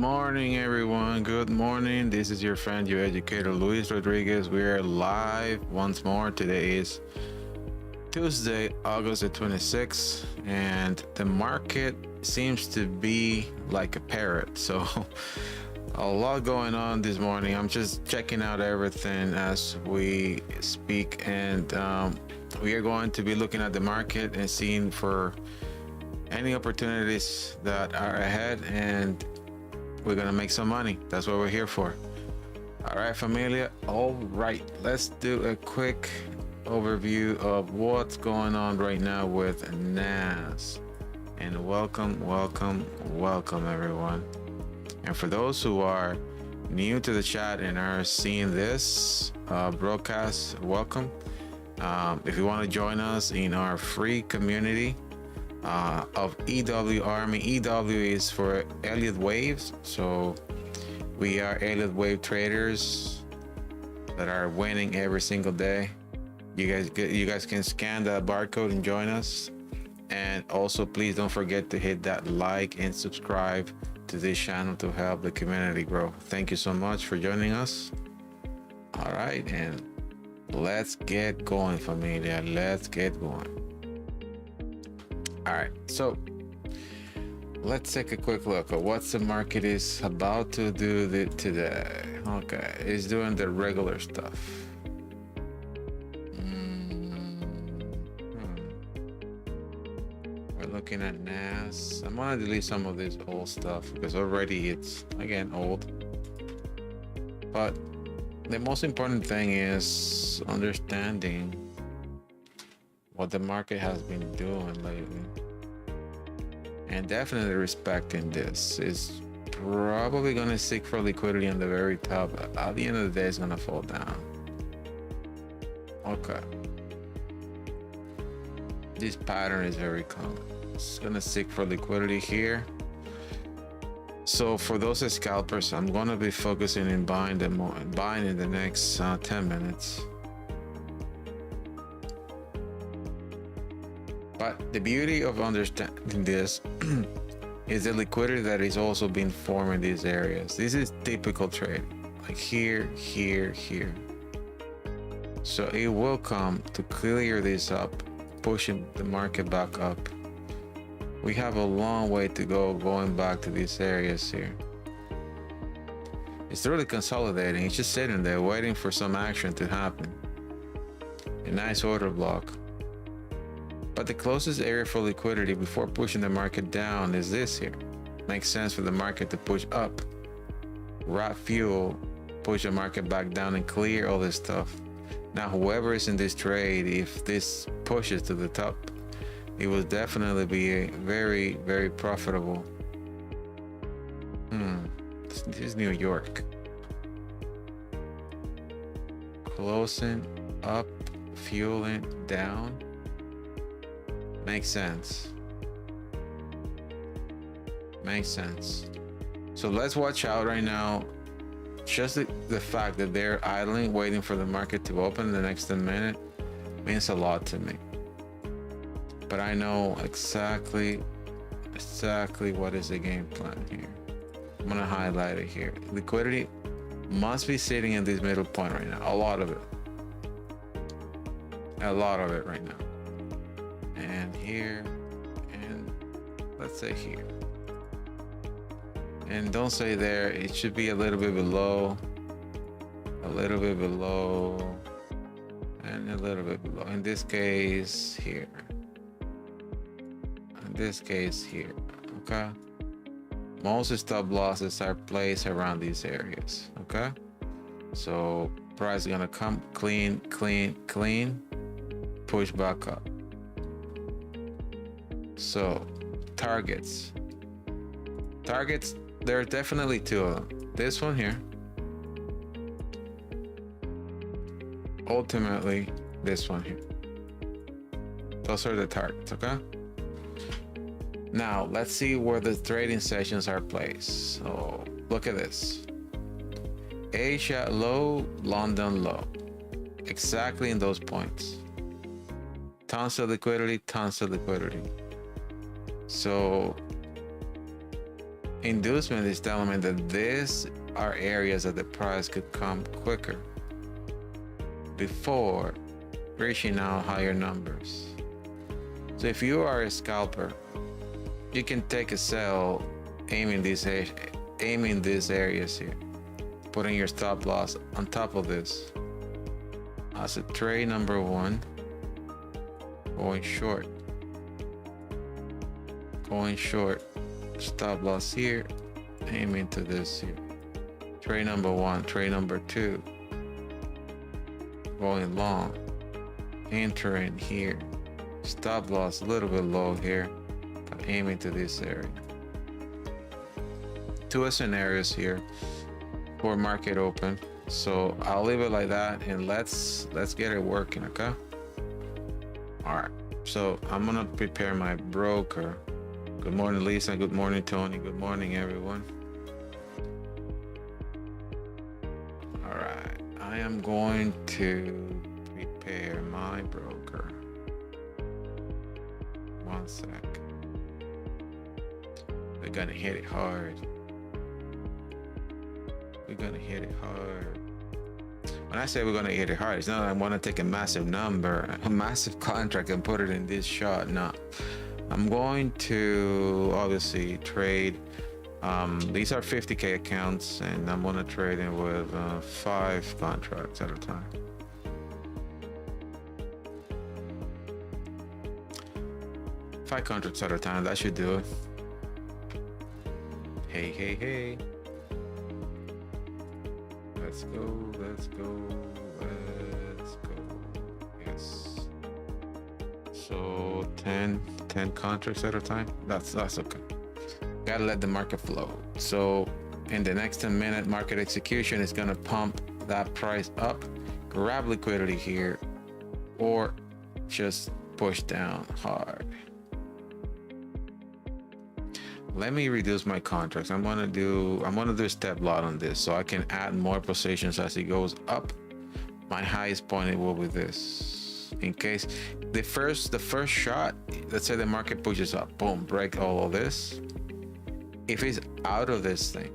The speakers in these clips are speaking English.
morning, everyone. Good morning. This is your friend, your educator, Luis Rodriguez. We are live once more. Today is Tuesday, August the 26th, and the market seems to be like a parrot. So, a lot going on this morning. I'm just checking out everything as we speak, and we are going to be looking at the market and seeing for any opportunities that are ahead, and we're gonna make some money. That's what we're here for. All right, familia. All right, let's do a quick overview of what's going on right now with NAS. And welcome everyone. And for those who are new to the chat and are seeing this broadcast, welcome. If you want to join us in our free community of EW Army. EW is for Elliott Waves. So we are Elliott Wave traders that are winning every single day. You guys can scan that barcode and join us. And also, please don't forget to hit that like and subscribe to this channel to help the community grow. Thank you so much for joining us. All right, and let's get going, familia. Let's get going. All right, so let's take a quick look at what the market is about to do today. Okay, it's doing the regular stuff. We're looking at NAS. I'm gonna delete some of this old stuff because already it's, again, old. But the most important thing is understanding what the market has been doing lately, and definitely respecting this. Is probably going to seek for liquidity on the very top. At the end of the day, it's going to fall down. Okay, this pattern is very common. It's going to seek for liquidity here. So for those scalpers, I'm going to be focusing in buying in the next 10 minutes. But the beauty of understanding this is the liquidity that is also being formed in these areas. This is typical trading, like here. So it will come to clear this up, pushing the market back up. We have a long way to go going back to these areas here. It's really consolidating. It's just sitting there waiting for some action to happen. A nice order block. But the closest area for liquidity before pushing the market down is this here. Makes sense for the market to push up, wrap fuel, push the market back down and clear all this stuff. Now, whoever is in this trade, if this pushes to the top, it will definitely be a very, very profitable. This is New York. Closing up, fueling down. Makes sense. So let's watch out right now. Just the fact that they're idling, waiting for the market to open in the next 10 minutes means a lot to me. But I know exactly what is the game plan here. I'm gonna highlight it here. Liquidity must be sitting in this middle point right now. A lot of it right now. And here, and let's say here, and don't say there. It should be a little bit below, and a little bit below. In this case here, okay. Most stop losses are placed around these areas, okay. So price is gonna come clean, push back up. So targets, there are definitely two of them. This one here, ultimately this one here. Those are the targets, okay? Now let's see where the trading sessions are placed. So look at this. Asia low, London low, exactly in those points. Tons of liquidity. So inducement is telling me that these are areas that the price could come quicker before reaching out higher numbers. So if you are a scalper, you can take a sell aiming these areas here, putting your stop loss on top of this as a trade number one, going short, stop loss here, aiming to this here, trade number one, trade number two, going long, entering here, stop loss a little bit low here, but aiming to this area. Two scenarios here for market open, so I'll leave it like that and let's get it working. Okay, all right, so I'm gonna prepare my broker. Good morning, Lisa. Good morning, Tony. Good morning, everyone. All right, I am going to prepare my broker. One sec. We're gonna hit it hard. We're gonna hit it hard. When I say we're gonna hit it hard, it's not that I want to take a massive number, a massive contract and put it in this shot. No, I'm going to obviously trade. These are 50K accounts, and I'm gonna trade in with 5 contracts at a time. Five contracts at a time. That should do it. Hey, hey, hey. Let's go, let's go, let's go. Yes. So 10 contracts at a time. That's okay. Gotta let the market flow. So in the next 10 minute market execution is gonna pump that price up, grab liquidity here, or just push down hard. Let me reduce my contracts. I'm gonna do a step lot on this so I can add more positions as it goes up. My highest point will be this. In case the first shot, let's say the market pushes up, boom, break all of this. If it's out of this thing,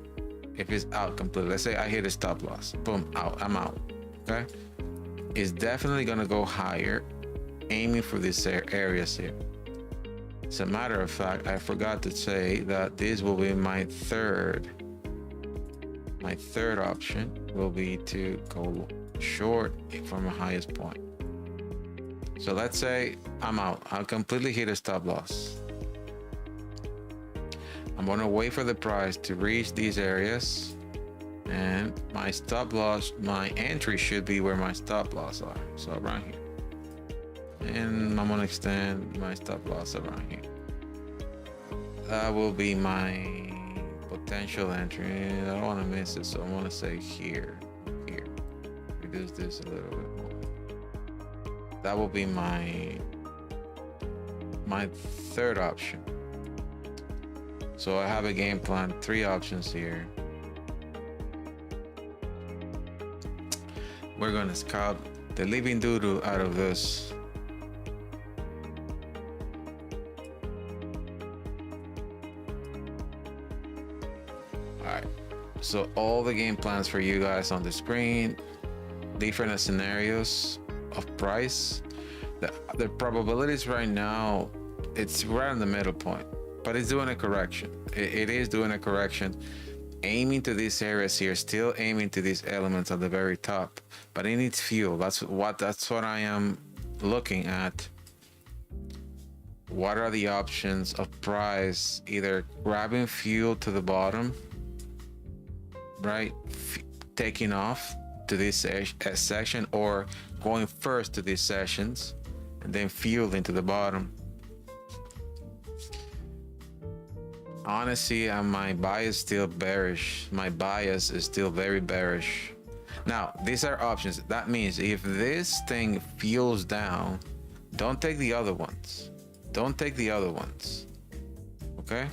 if it's out completely, let's say I hit a stop loss, boom, out, I'm out. Okay, it's definitely gonna go higher, aiming for these areas here. As a matter of fact, I forgot to say that this will be my third option will be to go short from a highest point. So let's say I'm out. I'll completely hit a stop loss. I'm gonna wait for the price to reach these areas, and my stop loss, my entry should be where my stop loss are. So around here. And I'm gonna extend my stop loss around here. That will be my potential entry. I don't want to miss it, so I'm gonna say here. Reduce this a little bit more. That will be my third option. So I have a game plan, 3 options here. We're gonna scalp the living doo-doo out of this. So all the game plans for you guys on the screen, different scenarios of price. The probabilities right now, it's right in the middle point, but it's doing a correction. It is doing a correction, aiming to these areas here, still aiming to these elements at the very top, but it needs fuel. That's what I am looking at. What are the options of price? Either grabbing fuel to the bottom, right, taking off to this section, or going first to these sessions and then fuel into the bottom. Honestly, my bias is still bearish. My bias is still very bearish. Now, these are options. That means if this thing fuels down, don't take the other ones. Don't take the other ones. Okay?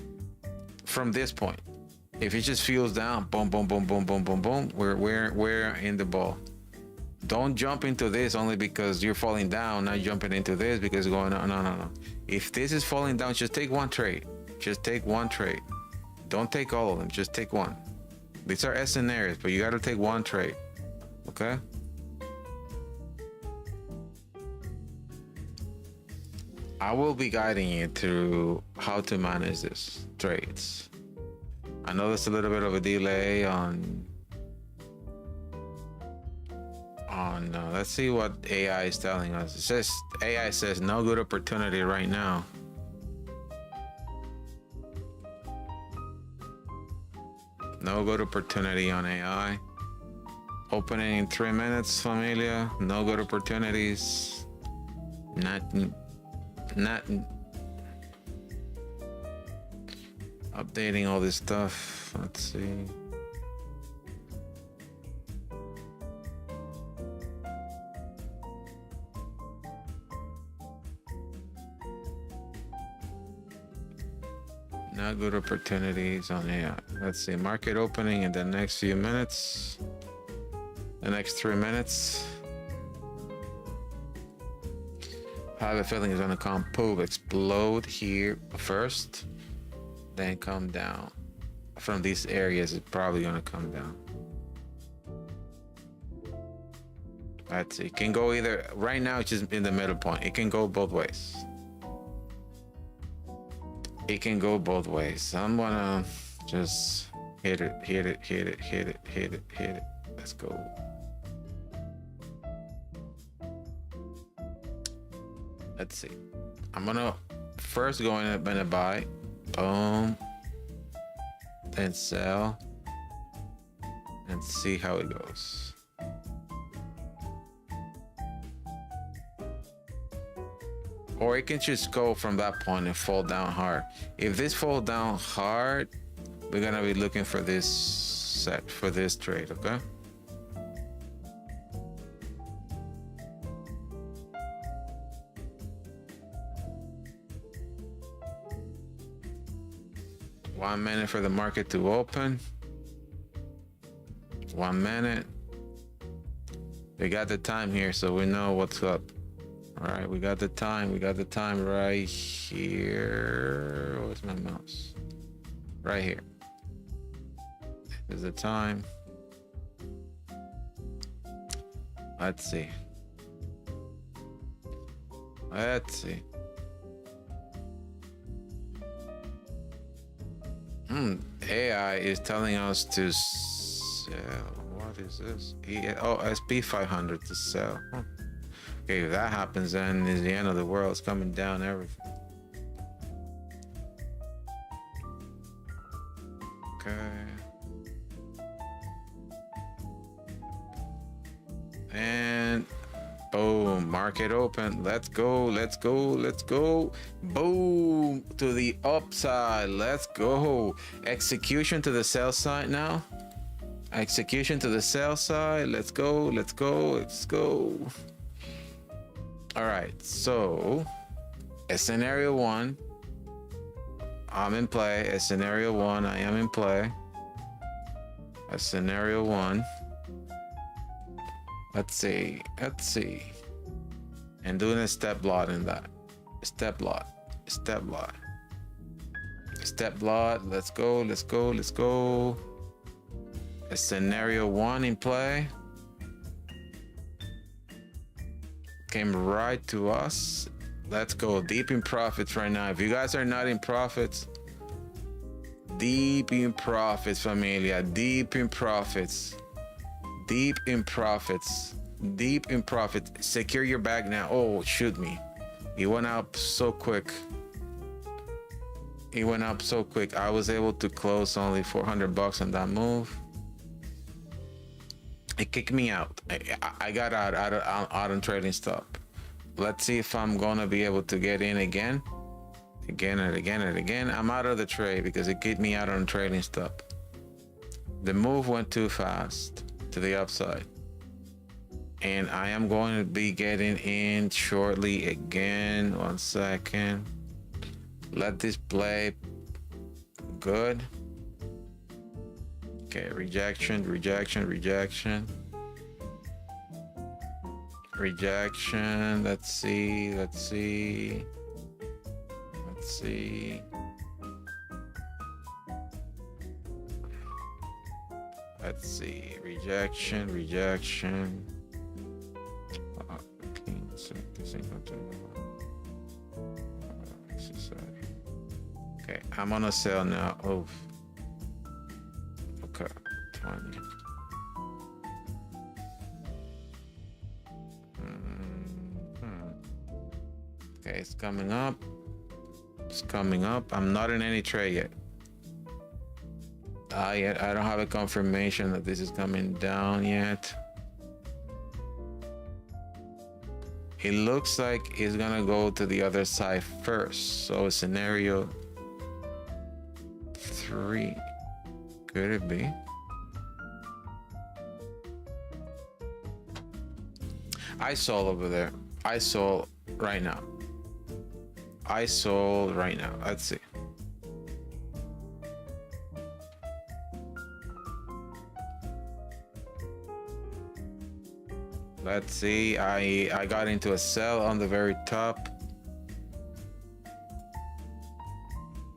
From this point. If it just fuels down, boom, boom, boom, boom, boom, boom, boom, we're in the ball. Don't jump into this only because you're falling down, not jumping into this because it's going on. No. If this is falling down, just take one trade. Just take one trade. Don't take all of them, just take one. These are scenarios, but you got to take one trade. Okay? I will be guiding you through how to manage this trades. I know there's a little bit of a delay on let's see what AI is telling us. It says AI says no good opportunity right now. No good opportunity on AI. Opening in 3 minutes, familia. No good opportunities. Not updating all this stuff. Let's see. Not good opportunities on AI. Let's see. Market opening in the next few minutes. The next 3 minutes. I have a feeling it's gonna come poof, explode here first, then come down. From these areas, it's probably gonna come down. Let's see. It can go either. Right now, it's just in the middle point. It can go both ways. It can go both ways. I'm gonna just hit it, hit it, hit it, hit it, hit it, hit it. Let's go. Let's see. I'm gonna first go in and buy. Boom. Then sell. And see how it goes. Or it can just go from that point and fall down hard. If this falls down hard, we're gonna be looking for this set for this trade, okay? One minute for the market to open. 1 minute. We got the time here, so we know what's up. All right, we got the time. We got the time right here. Where's my mouse? Right here. Is the time. Let's see. Let's see. AI is telling us to sell. What is this? Oh, SP 500 to sell. Okay, if that happens, then is the end of the world. It's coming down everything. Okay. And boom, market open. Let's go, let's go, let's go. Boom, to the upside. Let's go. Execution to the sell side now. Execution to the sell side. Let's go, let's go, let's go. All right, so a scenario one, I'm in play. A scenario one, I am in play. A scenario one. Let's see, let's see. And doing a step lot in that. Step lot, step lot. Step lot, let's go, let's go, let's go. A scenario one in play. Came right to us. Let's go deep in profits right now. If you guys are not in profits, deep in profits, familia, deep in profits, deep in profits, deep in profits. Secure your bag now. Oh, shoot me. He went up so quick. He went up so quick. I was able to close only 400 bucks on that move. It kicked me out. I got out on trading stop. Let's see if I'm gonna be able to get in again and again and again. I'm out of the trade because it kicked me out on trading stop. The move went too fast to the upside, and I am going to be getting in shortly again. 1 second. Let this play. Good. Okay, rejection, rejection, rejection. Rejection. Let's see, let's see. Let's see. Let's see. Rejection. Okay, I'm on a sell now. Oh, okay, 20. Okay, it's coming up. I'm not in any trade yet. I don't have a confirmation that this is coming down yet. It looks like it's gonna go to the other side first. So scenario 3, could it be? I sold over there. I sold right now. Let's see. Let's see. I got into a sell on the very top.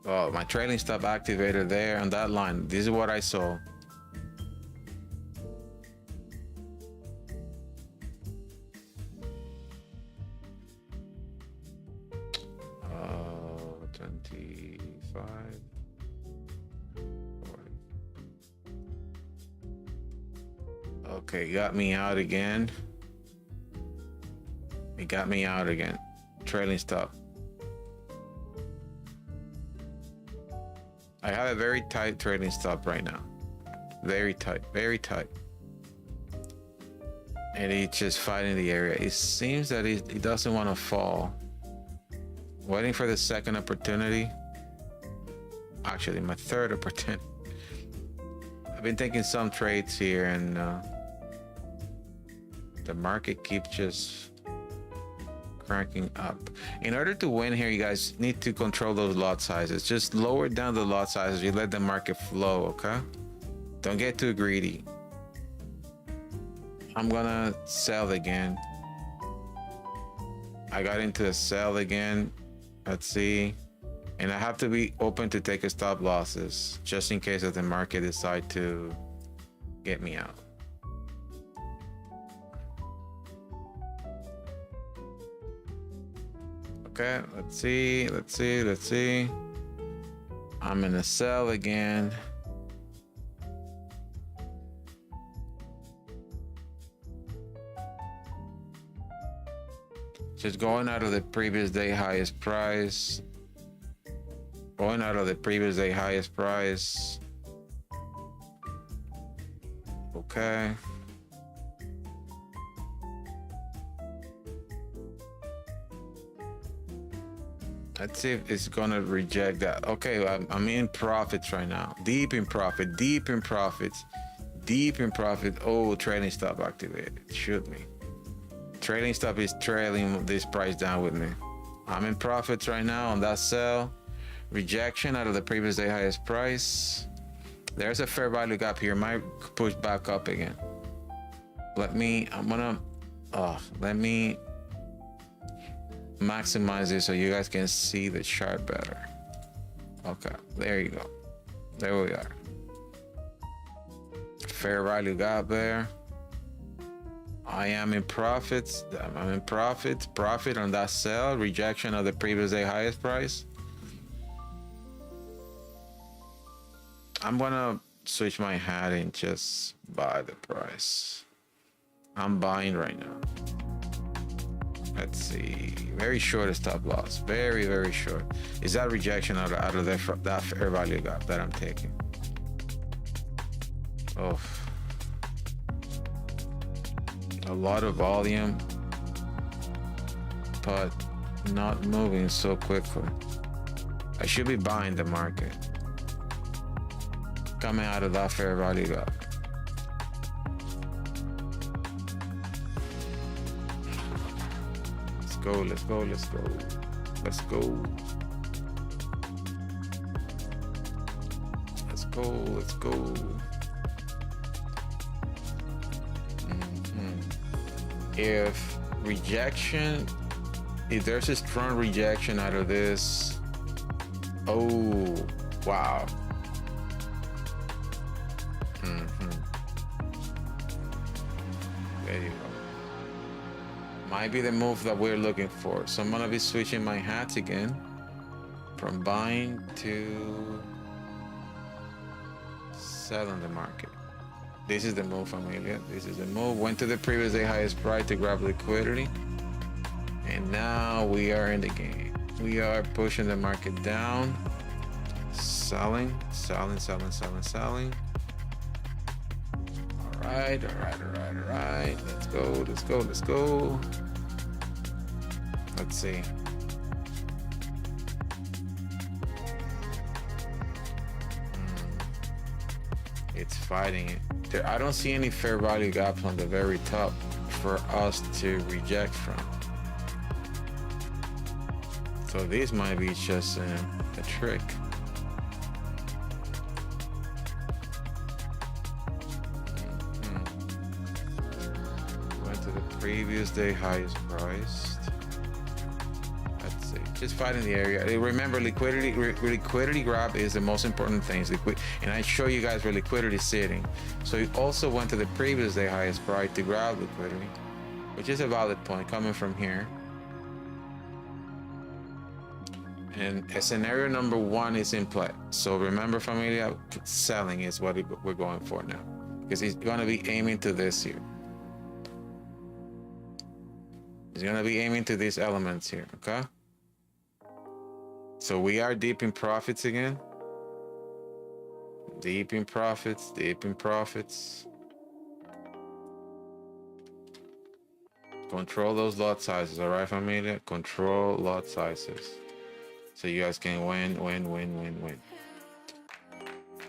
Oh, my trailing stop activated there on that line. This is what I saw. 25, 40. Okay, got me out again. It got me out again. Trailing stop. I have a very tight trailing stop right now. Very tight. And it's just fighting the area. It seems that it doesn't want to fall. Waiting for the second opportunity. Actually, my third opportunity. I've been taking some trades here, and the market keeps just cranking up. In order to win here, you guys need to control those lot sizes. Just lower down the lot sizes. You let the market flow, okay? Don't get too greedy. I'm gonna sell again. I got into a sell again. Let's see. And I have to be open to take a stop losses just in case that the market decide to get me out. Okay, let's see. I'm in a sell again. Just going out of the previous day highest price. Okay. Let's see if it's gonna reject that. Okay, I'm in profits right now. Deep in profits. Oh, trailing stop activated. Shoot me. Trailing stop is trailing this price down with me. I'm in profits right now on that sell. Rejection out of the previous day highest price. There's a fair value gap here. Might push back up again. Let me maximize this so you guys can see the chart better. Okay, there you go. There we are. Fair value gap there. I am in profits. Profit on that sell. Rejection of the previous day highest price. I'm gonna switch my hat and just buy the price. I'm buying right now. Let's see. Very short stop loss. Very short. Is that rejection out of that fair value gap that I'm taking? Oh. A lot of volume, but not moving so quickly. I should be buying the market. Coming out of that fair value gap. Let's go. If there's a strong rejection out of this, oh wow. Might be the move that we're looking for. So I'm gonna be switching my hats again from buying to selling the market. This is the move, familia. This is the move. Went to the previous day highest price to grab liquidity. And now we are in the game. We are pushing the market down. Selling. All right. Let's go. Let's see. It's fighting it. I don't see any fair value gaps on the very top for us to reject from. So this might be just a trick. Went to the previous day highest priced. Let's see. Just fighting the area. Remember, liquidity grab is the most important thing. And I show you guys where liquidity is sitting. So it also went to the previous day highest price to grab liquidity, which is a valid point coming from here. And scenario number 1 is in play. So remember, familia, selling is what we're going for now, because he's going to be aiming to this here. He's going to be aiming to these elements here, okay? So we are deep in profits again. Deep in profits. Control those lot sizes, all right, familia? Control lot sizes, so you guys can win. All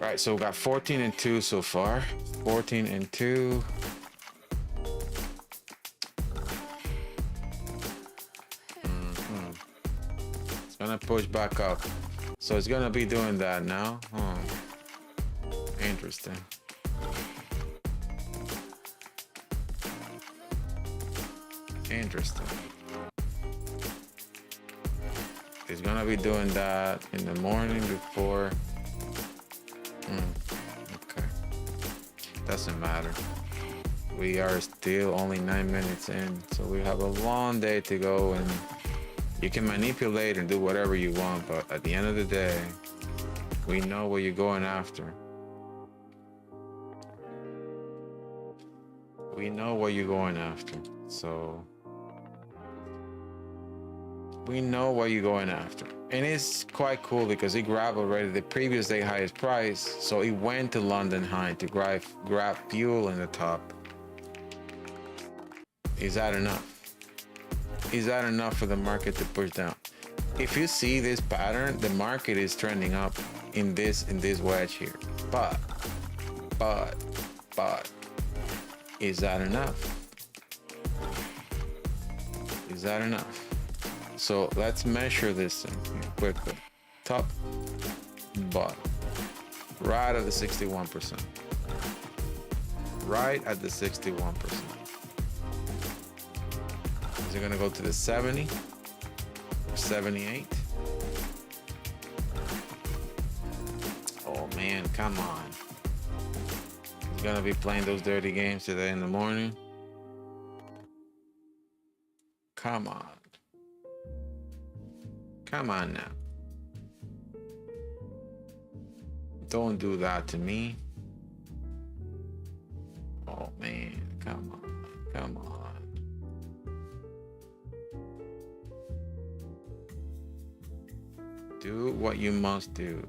right, so we got 14 and 2 so far. 14 and 2. It's gonna push back up. So it's gonna be doing that now. Interesting. It's gonna be doing that in the morning before. Okay. Doesn't matter. We are still only 9 minutes in, so we have a long day to go, and you can manipulate and do whatever you want, but at the end of the day, we know what you're going after. So we know what you're going after. And it's quite cool because it grabbed already the previous day highest price. So it went to London high to grab fuel in the top. Is that enough? Is that enough for the market to push down? If you see this pattern, the market is trending up in this wedge here. But is that enough? Is that enough? So let's measure this thing quickly. Top, bottom, right at the 61%. Right at the 61%. Is it gonna go to the 70 or 78? Oh man, come on. He's gonna be playing those dirty games today in the morning. Come on. Come on now. Don't do that to me. Oh man, come on. Do what you must do,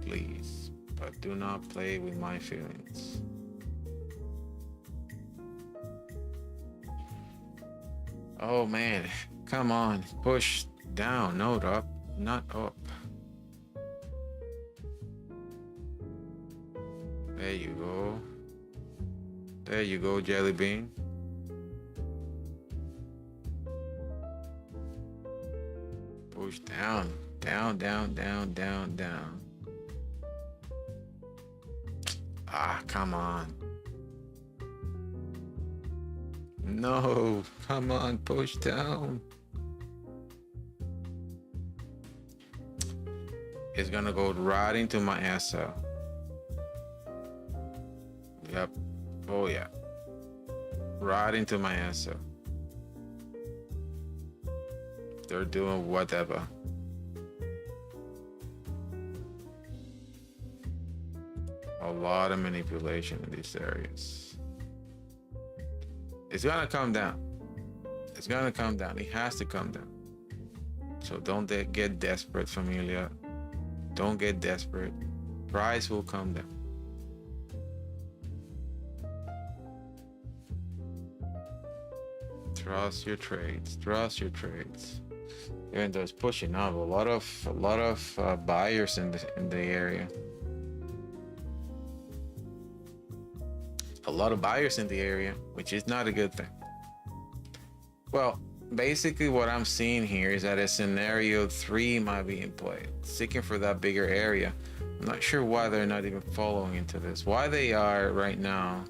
please, but do not play with my feelings. Oh man, come on, push down, not up. There you go, Jelly Bean. Push down. Ah, come on. No, come on, push down. It's gonna go right into my SL. Yep. Oh yeah. Right into my SL. They're doing whatever. A lot of manipulation in these areas. It's gonna come down. It's gonna come down. It has to come down. So don't get desperate, familia. Don't get desperate. Price will come down. Trust your trades. Trust your trades. Even though it's pushing up, a lot of buyers in the area. A lot of buyers in the area, which is not a good thing. Well, basically what I'm seeing here is that a scenario 3 might be in play, seeking for that bigger area. I'm not sure why they're not even following into this. Why they are right now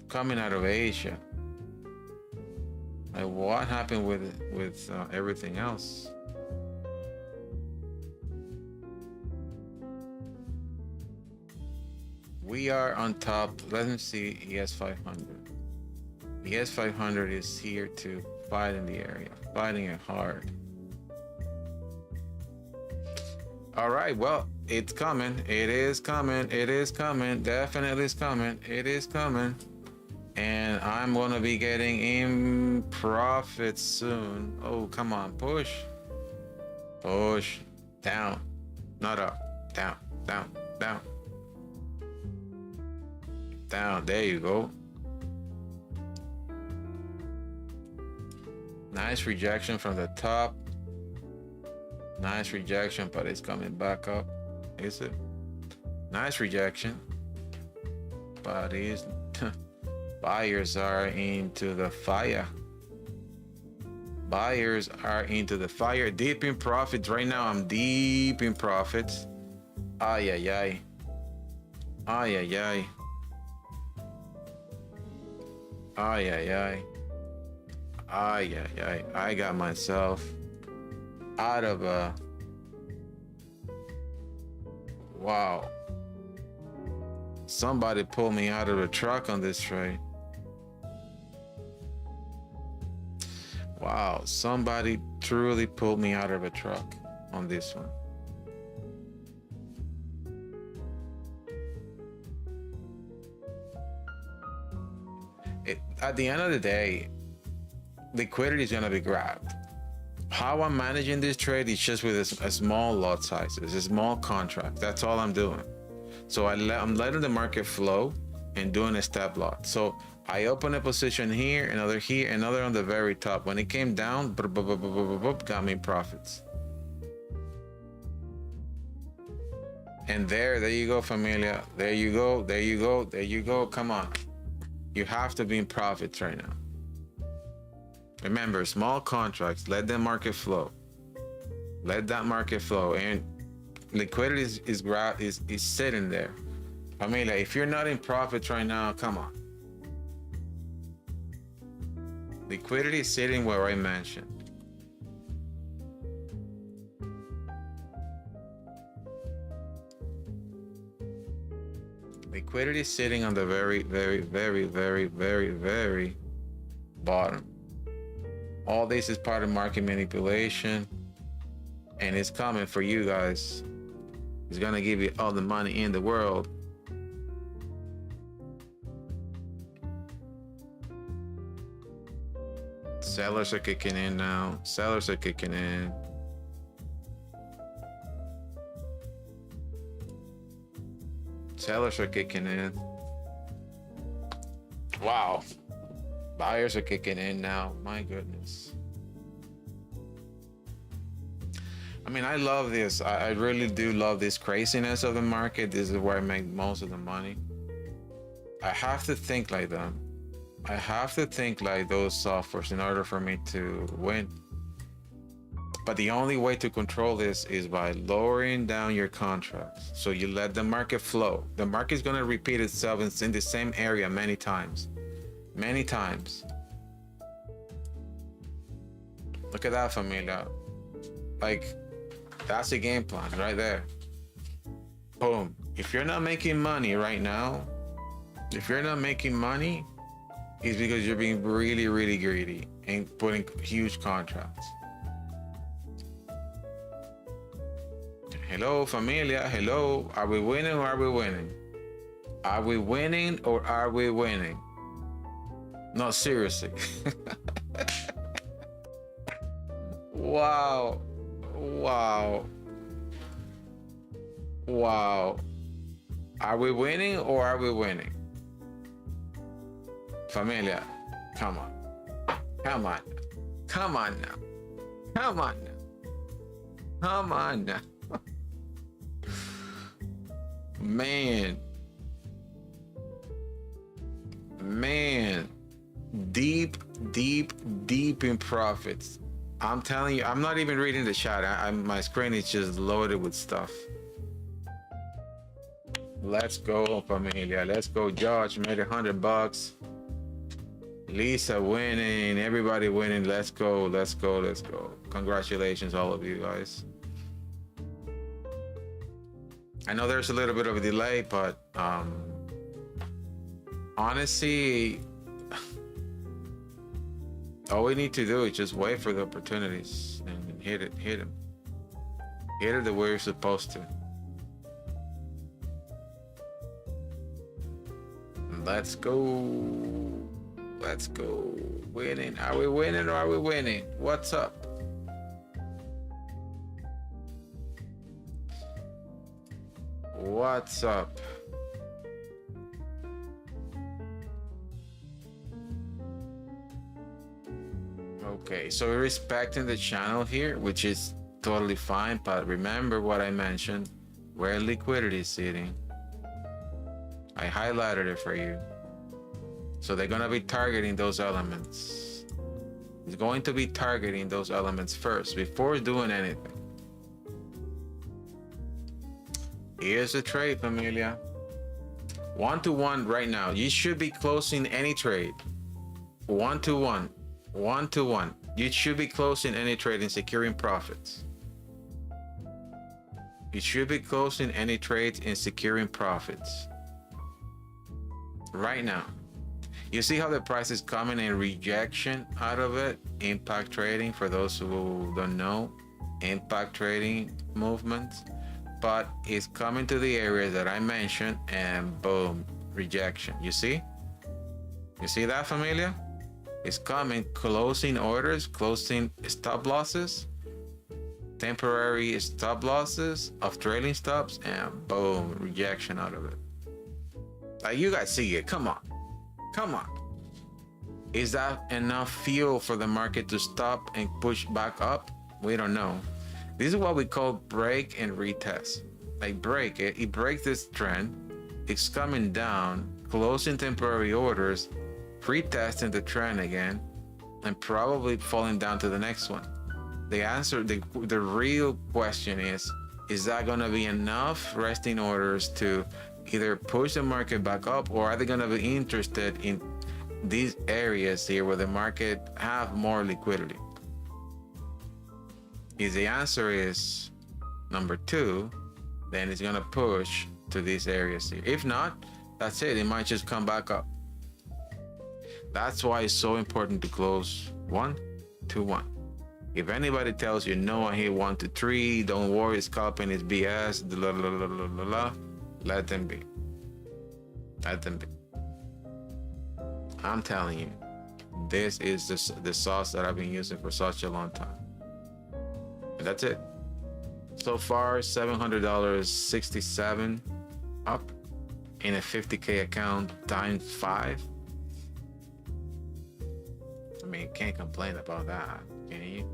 coming out of Asia. Like, what happened with everything else? We are on top. Let me see. ES500. The ES500 is here to fight in the area, fighting it hard. All right, well, it's coming. It is coming. It is coming. Definitely is coming. It is coming. And I'm gonna be getting in profit soon. Oh, come on, push. Push. Down. Not up. Down, down, down. Down. There you go. Nice rejection from the top. Nice rejection, but it's coming back up. Is it? Nice rejection. But it's buyers are into the fire. Buyers are into the fire. Deep in profits right now. I'm deep in profits. Ay, ay, ay. Ay, ay, ay. Ay, ay, ay. Ay, ay, ay. I got myself out of a... Wow. Somebody pulled me out of the truck on this trade. Wow, somebody truly pulled me out of a truck on this one. At the end of the day, liquidity is going to be grabbed. How I'm managing this trade is just with a small lot size. It's a small contract. That's all I'm doing. So I'm letting the market flow and doing a step lot. So I open a position here, another on the very top. When it came down, got me profits. And there you go, familia. There you go, there you go, there you go. Come on. You have to be in profits right now. Remember, small contracts, let the market flow. Let that market flow. And liquidity is sitting there. Familia, if you're not in profits right now, come on. Liquidity is sitting where I mentioned. Liquidity is sitting on the very, very, very, very, very, very bottom. All this is part of market manipulation, and it's coming for you guys. It's gonna give you all the money in the world. Sellers are kicking in now. Sellers are kicking in. Sellers are kicking in. Wow. Buyers are kicking in now. My goodness. I mean, I love this. I really do love this craziness of the market. This is where I make most of the money. I have to think like them. I have to think like those softwares in order for me to win. But the only way to control this is by lowering down your contracts. So you let the market flow. The market is going to repeat itself in the same area many times. Many times. Look at that, familia. Like, that's the game plan right there. Boom. If you're not making money right now, if you're not making money, it's because you're being really, really greedy. and putting huge contracts. Hello, familia. Hello. Are we winning or are we winning? Are we winning or are we winning? No, seriously. Wow. Wow. Wow. Are we winning or are we winning? Familia, come on. Come on. Come on now. Come on now. Come on now. Man. Man. Deep in profits. I'm telling you, I'm not even reading the chat. My screen is just loaded with stuff. Let's go, familia. Let's go. Josh made $100. Lisa winning. Everybody winning. Let's go. Let's go. Let's go. Congratulations, all of you guys. I know there's a little bit of a delay, but honestly, all we need to do is just wait for the opportunities and hit it the way you're supposed to. Let's go. Let's go. Winning. Are we winning or are we winning? What's up? What's up? Okay, so we're respecting the channel here, which is totally fine, but remember what I mentioned, where liquidity is sitting. I highlighted it for you. So they're gonna be targeting those elements. It's going to be targeting those elements first before doing anything. Here's the trade, familia. 1-to-1 right now. You should be closing any trade. 1-to-1. 1-to-1. You should be closing any trade and securing profits. You should be closing any trades and securing profits. Right now. You see how the price is coming in rejection out of it? Impact trading, for those who don't know, impact trading movements. But it's coming to the area that I mentioned and boom, rejection. You see? You see that, familia? It's coming, closing orders, closing stop losses, temporary stop losses of trailing stops, and boom, rejection out of it. Like, you guys see it. Come on. Come on. Is that enough fuel for the market to stop and push back up? We don't know. This is what we call break and retest. Like, break it. It breaks this trend. It's coming down, closing temporary orders, retesting the trend again, and probably falling down to the next one. The answer, the real question is that going to be enough resting orders to either push the market back up, or are they going to be interested in these areas here where the market have more liquidity? If the answer is number 2, then it's going to push to these areas here. If not, that's it. It might just come back up. That's why it's so important to close 1-to-1. If anybody tells you no, I hit 1-to-3, don't worry, scalping is BS, blah, blah, blah, blah, blah, blah, let them be. Let them be. I'm telling you, this is the sauce that I've been using for such a long time. And that's it. So far, $700.67 up in a 50K account times 5. I mean, can't complain about that, can you?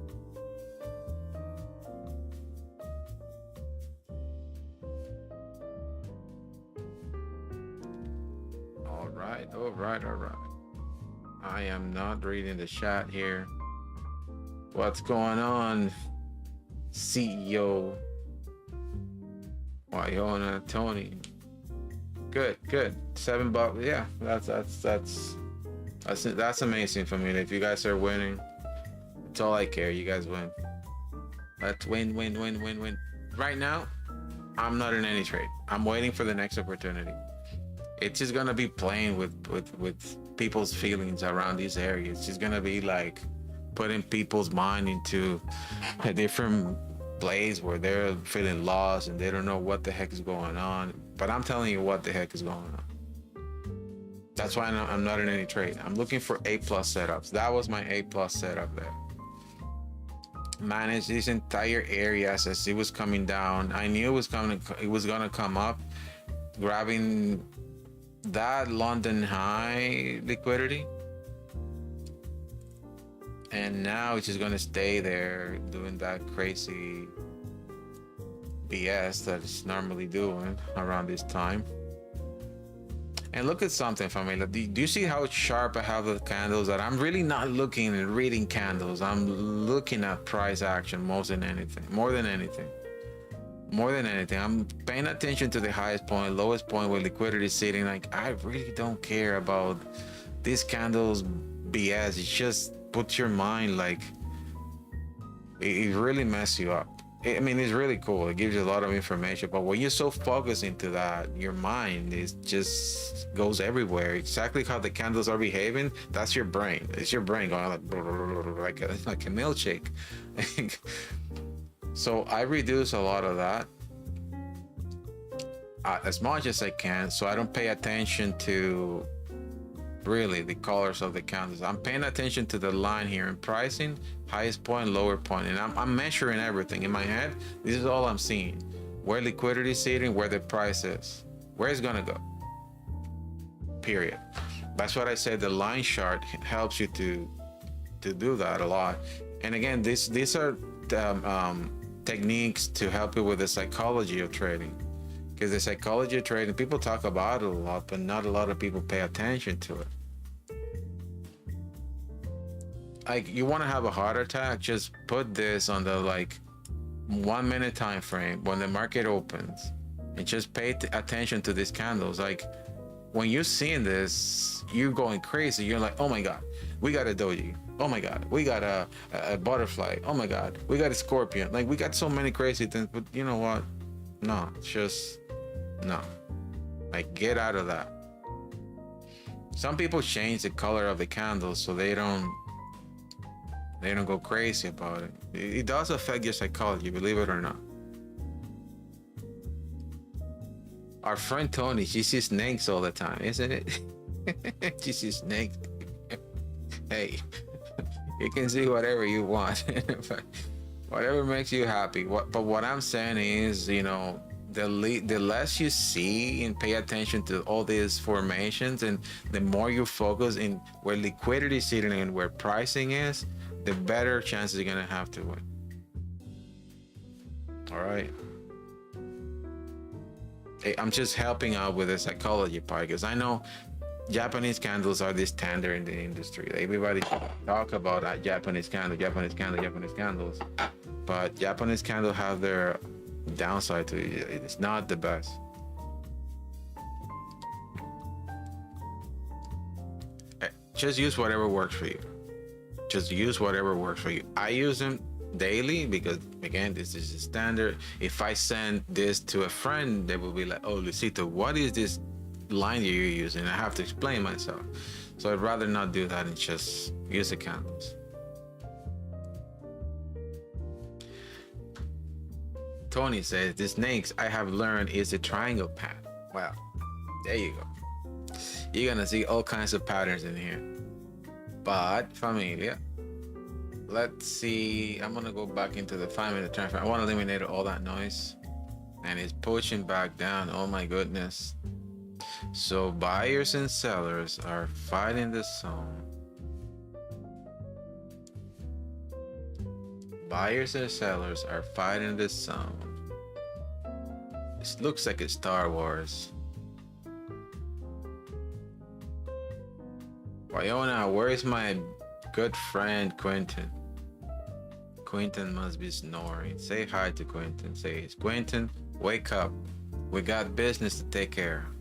All right. I am not reading the chat here. What's going on, CEO Wyona Tony? Good. $7. Yeah, that's amazing for me. If you guys are winning, it's all I care. You guys win. Let's win. Right now, I'm not in any trade. I'm waiting for the next opportunity. It's just gonna be playing with people's feelings around these areas. It's just gonna be like putting people's mind into a different place where they're feeling lost and they don't know what the heck is going on. But I'm telling you what the heck is going on. That's why I'm not in any trade. I'm looking for A+ setups. That was my A+ setup there. Manage this entire area as it was coming down. I knew it was gonna come up, grabbing that London high liquidity, and now it's just gonna stay there doing that crazy BS that it's normally doing around this time. And look at something, familia. Do you see how sharp I have the candles? That I'm really not looking and reading candles. I'm looking at price action more than anything. I'm paying attention to the highest point, lowest point where liquidity is sitting. Like, I really don't care about these candles BS. It just puts your mind, like, it really messes you up. I mean, it's really cool. It gives you a lot of information, but when you're so focused into that, your mind is just goes everywhere. Exactly how the candles are behaving, that's your brain. It's your brain going like a milkshake. So I reduce a lot of that as much as I can, so I don't pay attention to really the colors of the candles. I'm paying attention to the line here in pricing, highest point, lower point, and I'm measuring everything in my head. This is all I'm seeing: where liquidity is sitting, where the price is, where it's gonna go, period. That's what I said. The line chart helps you to do that a lot. And again, these are techniques to help you with the psychology of trading, because the psychology of trading, people talk about it a lot, but not a lot of people pay attention to it. Like, you want to have a heart attack, just put this on the 1 minute time frame when the market opens, and just pay attention to these candles. Like, when you're seeing this, you're going crazy. You're like, oh my god, we got a doji, oh my god, we got a butterfly, oh my god, we got a scorpion. Like, we got so many crazy things. But you know what? No, just no. Like, get out of that. Some people change the color of the candles so they don't go crazy about it. It does affect your psychology, believe it or not. Our friend Tony, she sees snakes all the time, isn't it? She sees snakes. Hey, you can see whatever you want, but whatever makes you happy. But what I'm saying is, the less you see and pay attention to all these formations, and the more you focus in where liquidity is sitting and where pricing is, the better chances you're gonna have to win. All right. Hey, I'm just helping out with the psychology part, because I know Japanese candles are the standard in the industry. Everybody talk about Japanese candles, but Japanese candles have their downside to it. It's not the best. Just use whatever works for you. I use them daily because, again, this is the standard. If I send this to a friend, they will be like, oh, Lucito, what is this line you're using? I have to explain myself. So I'd rather not do that and just use the candles. Tony says, the snakes I have learned is the triangle pattern. Well, there you go. You're gonna see all kinds of patterns in here. But familia, let's see. I'm gonna go back into the 5-minute time frame. I want to eliminate all that noise, and it's pushing back down. Oh my goodness. So buyers and sellers are fighting the zone. Buyers and sellers are fighting the zone. It looks like it's Star Wars. Wyona, where is my good friend Quentin? Quentin must be snoring. Say hi to Quentin. Say, Quentin, wake up. We got business to take care of.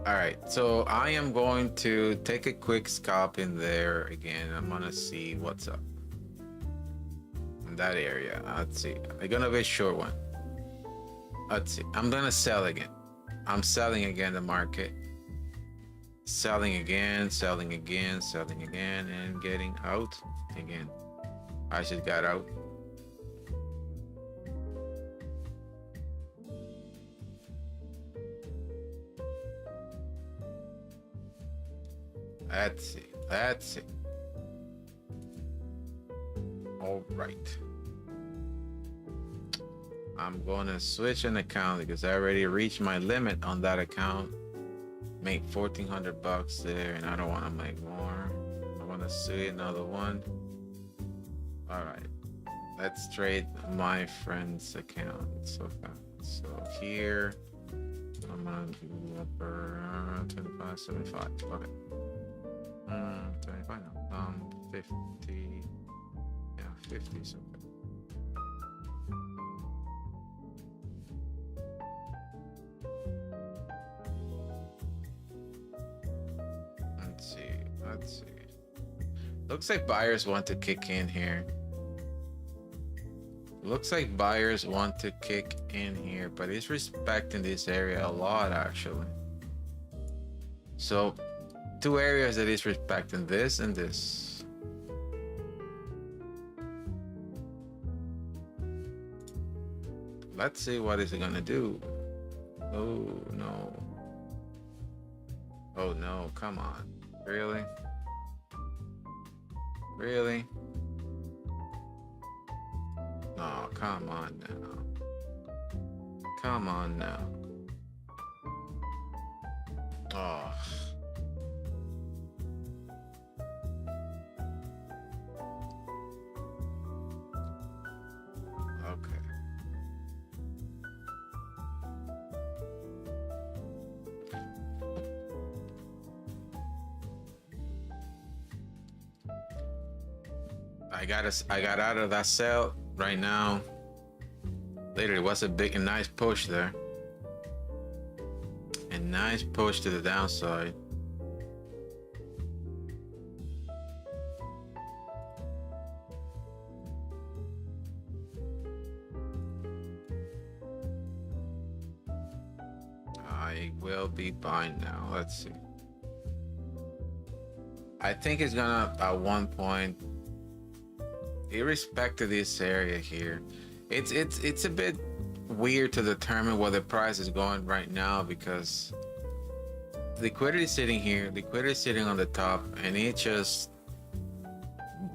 All right, so I am going to take a quick scalp in there again. I'm gonna see what's up in that area. Let's see. It's gonna be a short one. Let's see. I'm gonna sell again. I'm selling again the market. selling again, selling again, selling again, and getting out again. I just got out. Let's see. Let's see. All right. I'm gonna switch an account because I already reached my limit on that account. Make 1,400 bucks there, and I don't want to make more. I want to see another one. All right. Let's trade my friend's account. So here I'm gonna do upper 25, 75. Okay. 25 no. 50. Yeah, 50 is okay. Let's see. Looks like buyers want to kick in here. Looks like buyers want to kick in here, but it's respecting this area a lot actually. So two areas that is respecting, this and this. Let's see what is it gonna do. Oh no. Oh no, come on. Really? Really? Oh, come on now. Come on now. Oh. Okay. I got out of that sell right now. Literally was a big and nice push there. A nice push to the downside. I will be buying now. Let's see. I think it's gonna at one point, irrespective of this area here, it's a bit weird to determine where the price is going right now because liquidity is sitting here, liquidity is sitting on the top, and it's just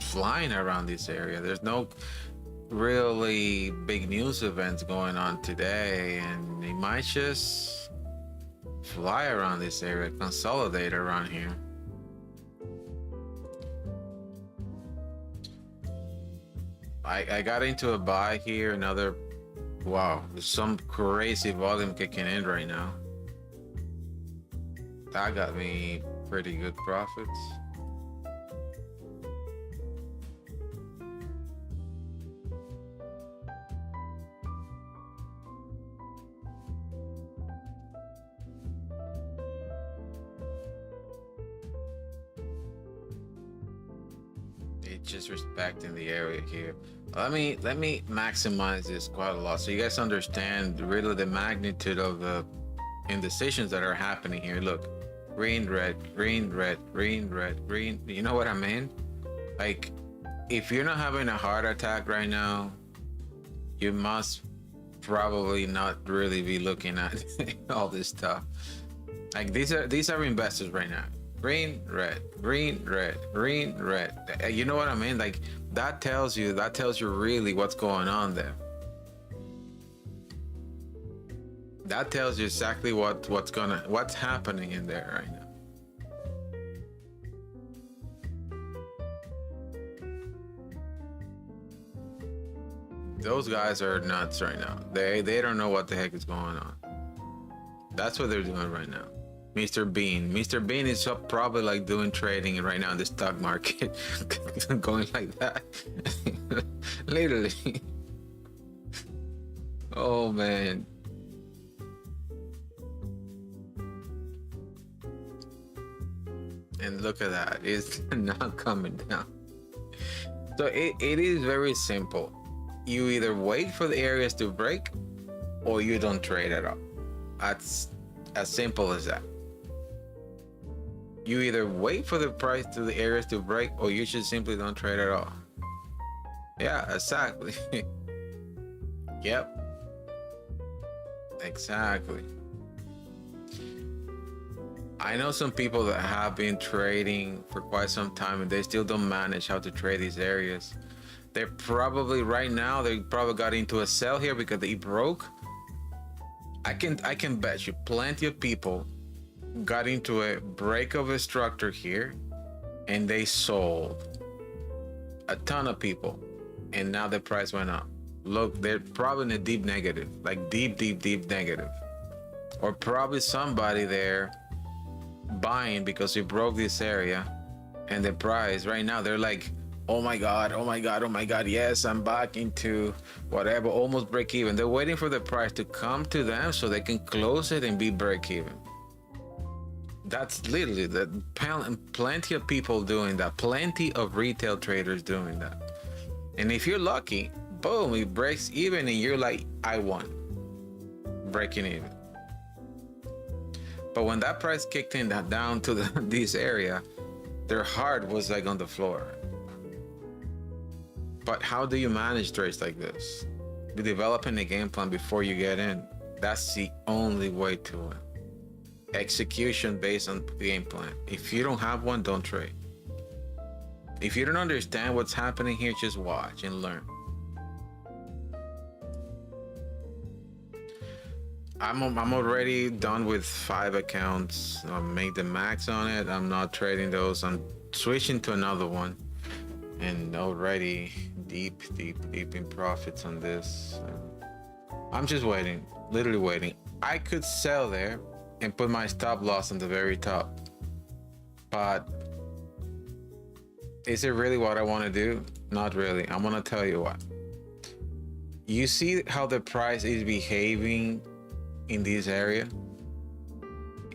flying around this area. There's no really big news events going on today, and it might just fly around this area, consolidate around here. I got into a buy here, another, wow, there's some crazy volume kicking in right now. That got me pretty good profits. It's just respecting the area here. Let me maximize this quite a lot so you guys understand really the magnitude of the indecisions that are happening here. Look, green, red, green, red, green, red, green. You know what I mean? Like, if you're not having a heart attack right now, you must probably not really be looking at all this stuff. Like, these are investors right now. Green, red, green, red, green, red. You know what I mean? Like, that tells you really what's going on there. That tells you exactly what's happening in there right now. Those guys are nuts right now. They don't know what the heck is going on. That's what they're doing right now. Mr. Bean is up probably like doing trading right now in the stock market, going like that. Literally. Oh man. And look at that, it's not coming down. So it is very simple. You either wait for the areas to break or you don't trade at all. That's as simple as that. You either wait for the price to the areas to break, or you should simply don't trade at all. Yeah, exactly. Yep, exactly. I know some people that have been trading for quite some time and they still don't manage how to trade these areas. They're probably right now, they probably got into a sell here because they broke. I can bet you plenty of people got into a break of a structure here and they sold. A ton of people, and now the price went up. Look, they're probably in a deep negative, like deep negative. Or probably somebody there buying because we broke this area, and the price right now they're like, oh my god, oh my god, oh my god, yes, I'm back into whatever, almost break even. They're waiting for the price to come to them so they can close it and be break even. That's literally the plenty of people doing that, plenty of retail traders doing that. And if you're lucky, boom, it breaks even and you're like, I won, breaking even. But when that price kicked in down to this area, their heart was like on the floor. But how do you manage trades like this? Be developing a game plan before you get in. That's the only way to win. Execution based on the game plan. If you don't have one, don't trade. If you don't understand what's happening here, just watch and learn. I'm already done with 5 accounts. I made the max on it. I'm not trading those. I'm switching to another one, and already deep in profits on this. I'm just waiting, literally waiting. I could sell there and put my stop loss on the very top, but is it really what I want to do? Not really. I'm gonna tell you what. You see how the price is behaving in this area?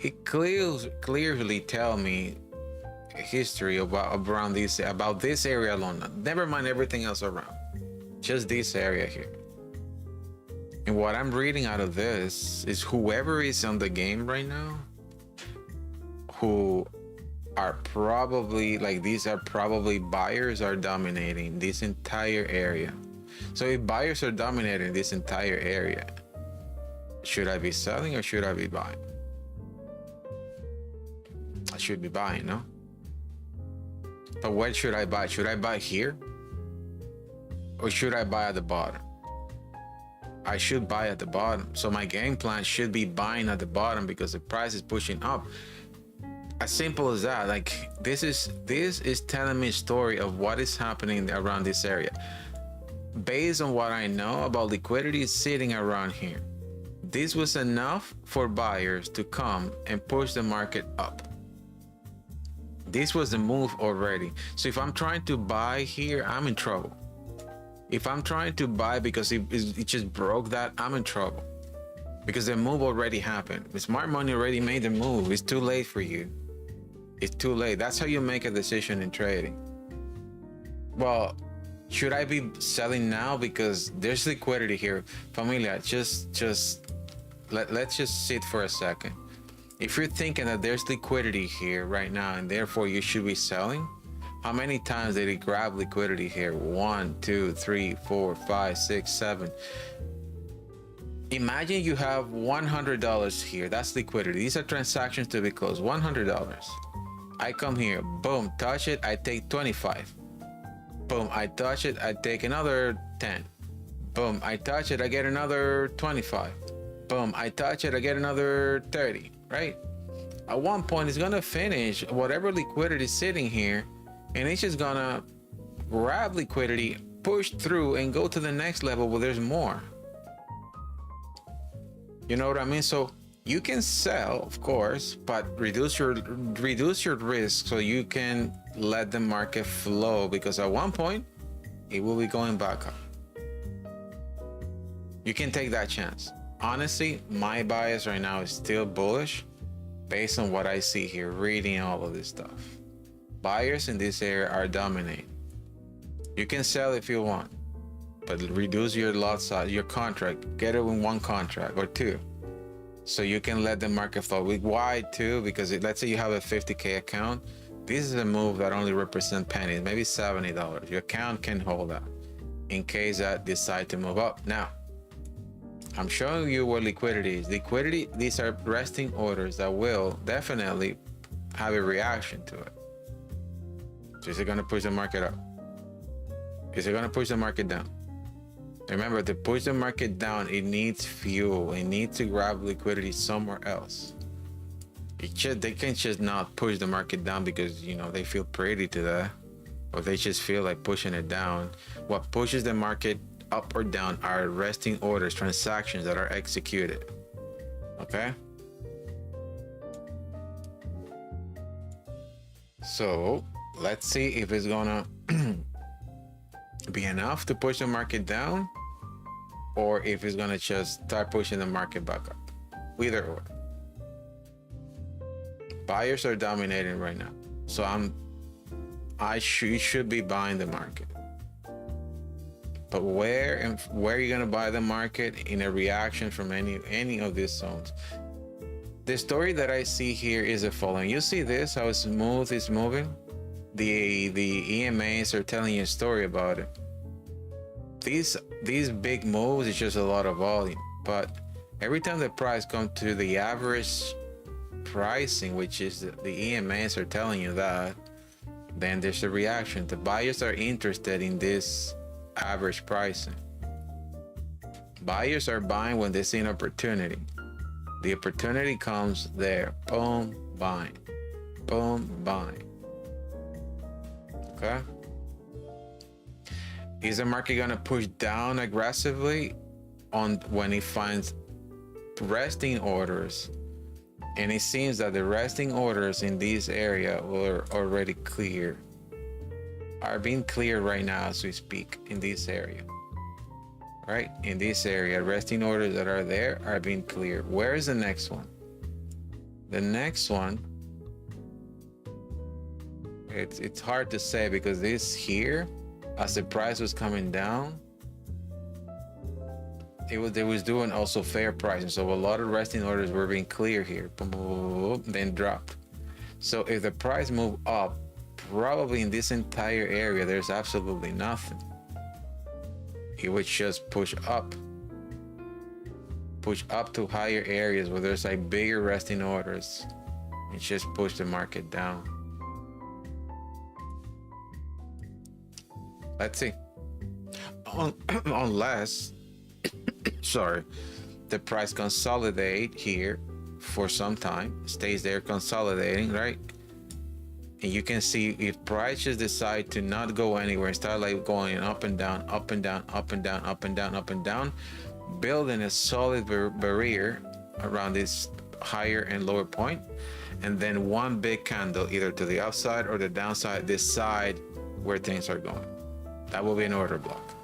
It clearly tell me history about this area alone. Never mind everything else around, just this area here. And what I'm reading out of this is whoever is on the game right now, who are probably like, these are probably buyers are dominating this entire area. So if buyers are dominating this entire area, should I be selling or should I be buying? I should be buying, no? But when should I buy? Should I buy here? Or should I buy at the bottom? I should buy at the bottom. So my game plan should be buying at the bottom because the price is pushing up. As simple as that. Like, this is telling me a story of what is happening around this area. Based on what I know about liquidity sitting around here, this was enough for buyers to come and push the market up. This was the move already. So if I'm trying to buy here, I'm in trouble. If I'm trying to buy because it just broke that, I'm in trouble. Because the move already happened. The smart money already made the move. It's too late for you. It's too late. That's how you make a decision in trading. Well, should I be selling now because there's liquidity here? Familia, let's just sit for a second. If you're thinking that there's liquidity here right now and therefore you should be selling, how many times did he grab liquidity here? 1, 2, 3, 4, 5, 6, 7. Imagine you have $100 here. That's liquidity. These are transactions to be closed. $100. I come here, boom, touch it, I take 25. Boom, I touch it, I take another 10. Boom, I touch it, I get another 25. Boom, I touch it, I get another 30, right? At one point, it's gonna finish whatever liquidity is sitting here, and it's just gonna grab liquidity, push through, and go to the next level where there's more. You know what I mean? So you can sell, of course, but reduce your risk so you can let the market flow, because at one point it will be going back up. You can take that chance. Honestly, my bias right now is still bullish based on what I see here, reading all of this stuff. Buyers in this area are dominating. You can sell if you want, but reduce your lot size, your contract. Get it in one contract or two, So you can let the market flow. Why too? Because let's say you have a 50K account. This is a move that only represents pennies, maybe $70. Your account can hold that in case that decide to move up. Now, I'm showing you what liquidity is. Liquidity, these are resting orders that will definitely have a reaction to it. So is it going to push the market up? Is it going to push the market down? Remember, to push the market down, it needs fuel. It needs to grab liquidity somewhere else. They can just not push the market down because, you know, they feel pretty to that, or they just feel like pushing it down. What pushes the market up or down are resting orders, transactions that are executed. Okay? So let's see if it's gonna be enough to push the market down, or if it's gonna just start pushing the market back up. Either or. Buyers are dominating right now, so you should be buying the market. But where are you gonna buy the market? In a reaction from any of these zones. The story that I see here is the following. You see this, how smooth it's moving? The EMAs are telling you a story about it. These big moves is just a lot of volume, but every time the price comes to the average pricing, which is the EMAs are telling you that, then there's a reaction. The buyers are interested in this average pricing. Buyers are buying when they see an opportunity. The opportunity comes there, boom, buying, boom, buying. Okay. Is the market gonna push down aggressively when it finds resting orders? And it seems that the resting orders in this area were already clear, are being cleared right now as we speak in this area. Right? In this area, resting orders that are there are being cleared. Where is the next one? The next one, it's hard to say because this here, as the price was coming down, it was doing also fair pricing. So a lot of resting orders were being clear here, boom, boom, boom, boom, then dropped. So if the price move up, probably in this entire area, there's absolutely nothing. It would just push up to higher areas where there's like bigger resting orders and just push the market down. Let's see. Unless sorry, the price consolidate here for some time, stays there consolidating, right? And you can see if prices decide to not go anywhere and start like going up and down, up and down, up and down, up and down, up and down, building a solid barrier around this higher and lower point, and then one big candle either to the upside or the downside decide where things are going. That will be an order block.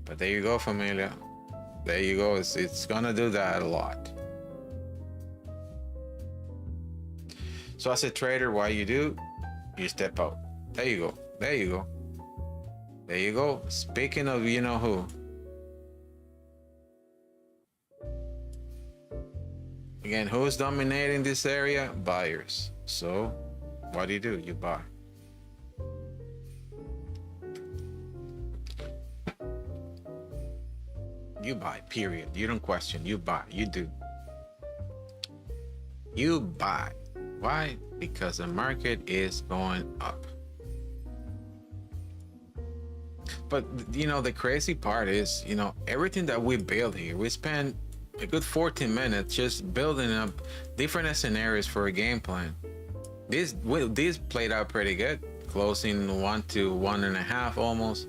But there you go, familia. There you go. It's gonna do that a lot. So as a trader, what you do, you step out. There you go. There you go. There you go. Speaking of you know who. Again, who's dominating this area? Buyers. So what do? You buy. You buy, period. You don't question. You buy. You do. You buy. Why? Because the market is going up. But you know, the crazy part is, you know, everything that we build here, we spend a good 14 minutes just building up different scenarios for a game plan. This played out pretty good, closing 1 to 1.5 almost.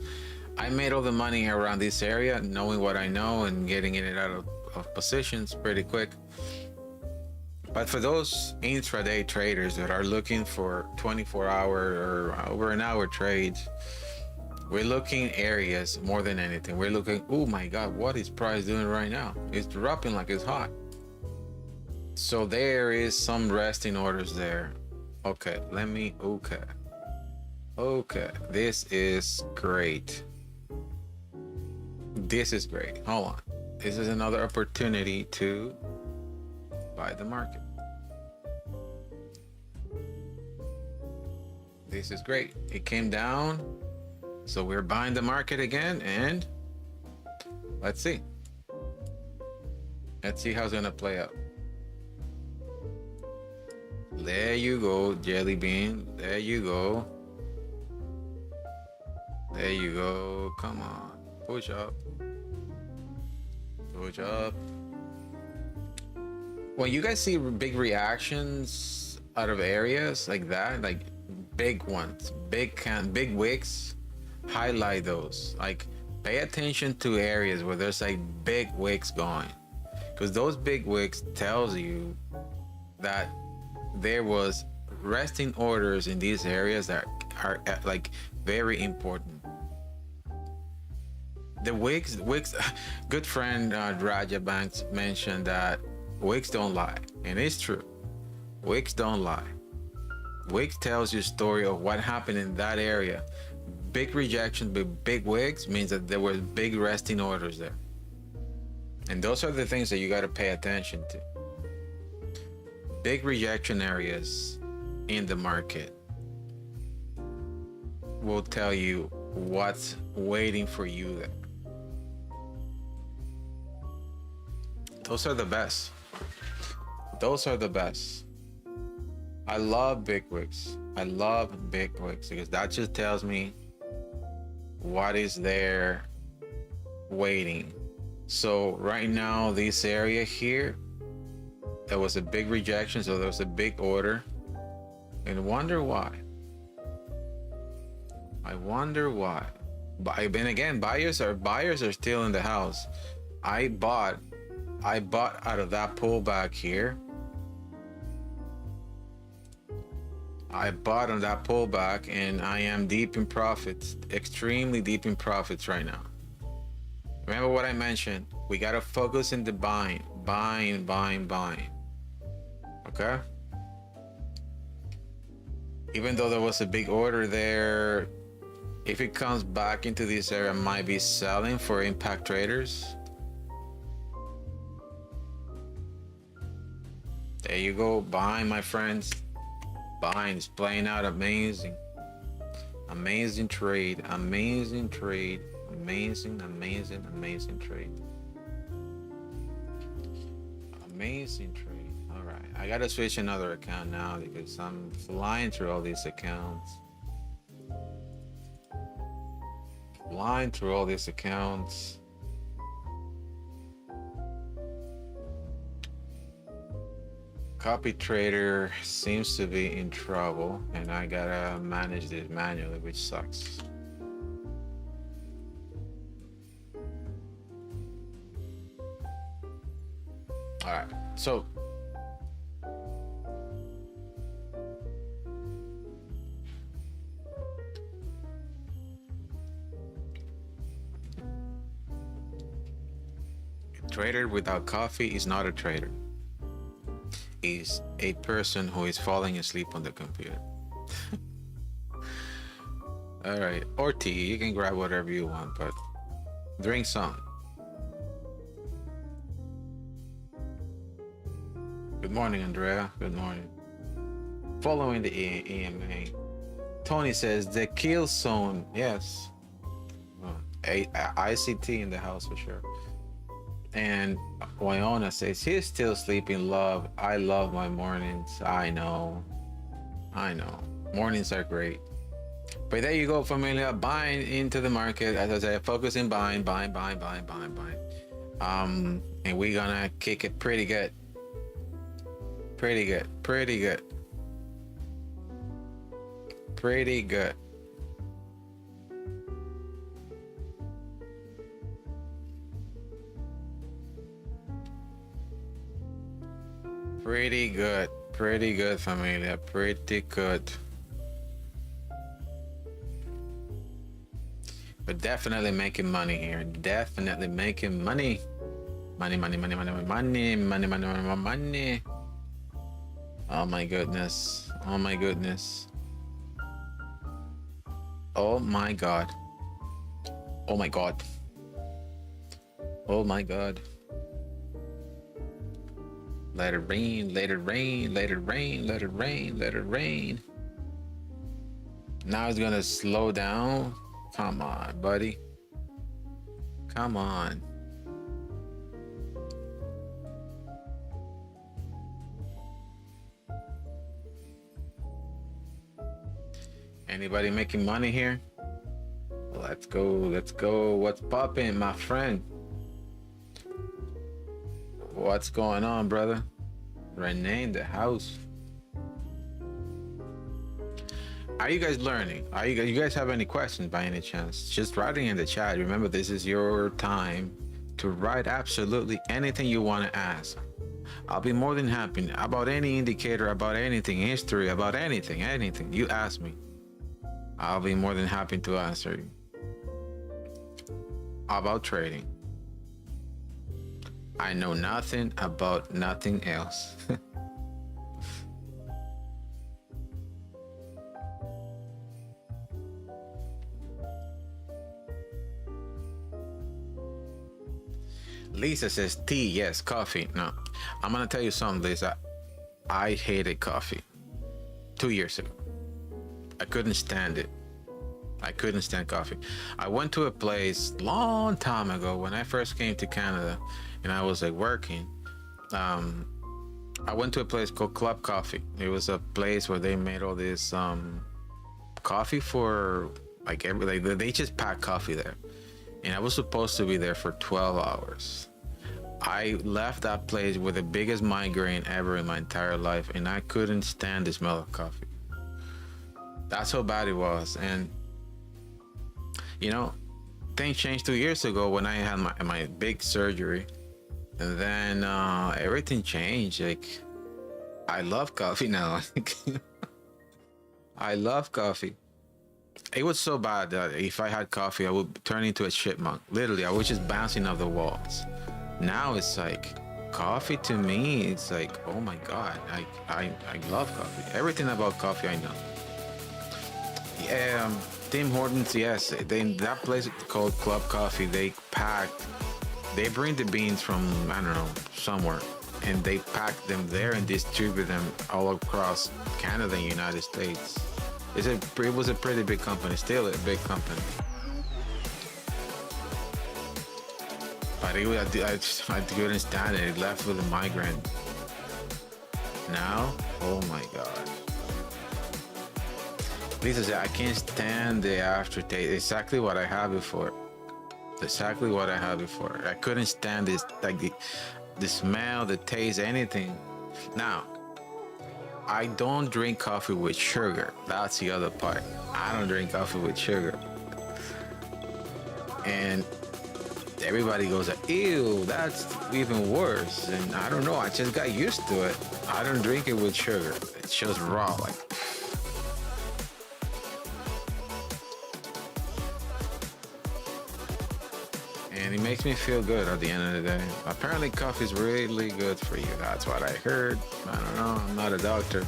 I made all the money around this area, knowing what I know and getting in and out of positions pretty quick. But for those intraday traders that are looking for 24-hour or over an hour trades, we're looking areas more than anything. We're looking, oh my God, what is price doing right now? It's dropping like it's hot. So there is some resting orders there. Okay, okay, this is great. This is great. Hold on. This is another opportunity to buy the market. This is great. It came down, so we're buying the market again, and let's see. Let's see how it's gonna play out. There you go, Jelly Bean. There you go. There you go. Come on. Push up. Push up. When you guys see big reactions out of areas like that, like big ones, big wicks, highlight those. Like, pay attention to areas where there's like big wicks going, because those big wicks tells you that there was resting orders in these areas that are like very important. The wicks, good friend Raja Banks mentioned that wicks don't lie, and it's true. Wicks don't lie. Wicks tells you a story of what happened in that area. Big rejection with big wicks means that there were big resting orders there, and those are the things that you got to pay attention to. Big rejection areas in the market will tell you what's waiting for you there. Those are the best. Those are the best. I love big wicks. I love big wicks because that just tells me what is there waiting. So right now, this area here, there was a big rejection, so there was a big order. And wonder why. I wonder why. But then again, buyers are still in the house. I bought out of that pullback here. I bought on that pullback, and I am deep in profits, extremely deep in profits right now. Remember what I mentioned? We got to focus in the buying. Okay? Even though there was a big order there, if it comes back into this area, I might be selling for impact traders. There you go, buying, my friends. Buying is playing out amazing. Amazing trade. Amazing trade. Amazing trade. Amazing trade. All right, I gotta switch another account now because I'm flying through all these accounts. Copy trader seems to be in trouble, and I gotta manage this manually, which sucks. All right, so a trader without coffee is not a trader. Is a person who is falling asleep on the computer. All right, or tea, you can grab whatever you want, but drink some. Good morning, Andrea. Good morning. Following the EMA, Tony says the kill zone. Yes, ICT in the house for sure. And Wyona says he's still sleeping. Love, I love my mornings. I know. Mornings are great. But there you go, familia. Buying into the market, as I said, focusing buying. And we're gonna kick it pretty good. Pretty good. Pretty good. Pretty good. Pretty good, familia. Pretty good. But definitely making money here. Definitely making money. Money. Oh my goodness. Oh my goodness. Oh my God. Oh my God. Oh my God. Let it rain, let it rain, let it rain, let it rain, let it rain. Now it's gonna slow down. Come on, buddy. Come on. Anybody making money here? Let's go, let's go. What's poppin', my friend? What's going on, brother? Renee in the house. Are you guys learning? You guys have any questions by any chance? Just writing in the chat. Remember, this is your time to write absolutely anything you want to ask. I'll be more than happy about any indicator, about anything, history, about anything. You ask me. I'll be more than happy to answer you. About trading. I know nothing about nothing else. Lisa says tea, yes. Coffee, no. I'm gonna tell you something, Lisa. I hated coffee 2 years ago. I couldn't stand it. I couldn't stand coffee. I went to a place long time ago when I first came to Canada, and I was like working. I went to a place called Club Coffee. It was a place where they made all this coffee for like they just pack coffee there, and I was supposed to be there for 12 hours. I left that place with the biggest migraine ever in my entire life, and I couldn't stand the smell of coffee. That's how bad it was. And you know, things changed 2 years ago when I had my big surgery, and then everything changed. Like, I love coffee now. I love coffee. It was so bad that if I had coffee, I would turn into a chipmunk. Literally, I was just bouncing off the walls. Now it's like coffee to me. It's like, oh my God, I love coffee. Everything about coffee I know. Yeah, Tim Hortons, yes. That place called Club Coffee, they bring the beans from, I don't know, somewhere, and they pack them there and distribute them all across Canada and United States. It was a pretty big company, still a big company. But I couldn't stand it. It left with a migraine. Now, oh my God. Lisa said, I can't stand the aftertaste. Exactly what I had before. Exactly what I had before. I couldn't stand this, like the smell, the taste, anything. Now, I don't drink coffee with sugar. That's the other part. I don't drink coffee with sugar. And everybody goes, ew, that's even worse. And I don't know, I just got used to it. I don't drink it with sugar. It's just raw, like. And it makes me feel good at the end of the day. Apparently coffee is really good for you. That's what I heard. I don't know, I'm not a doctor.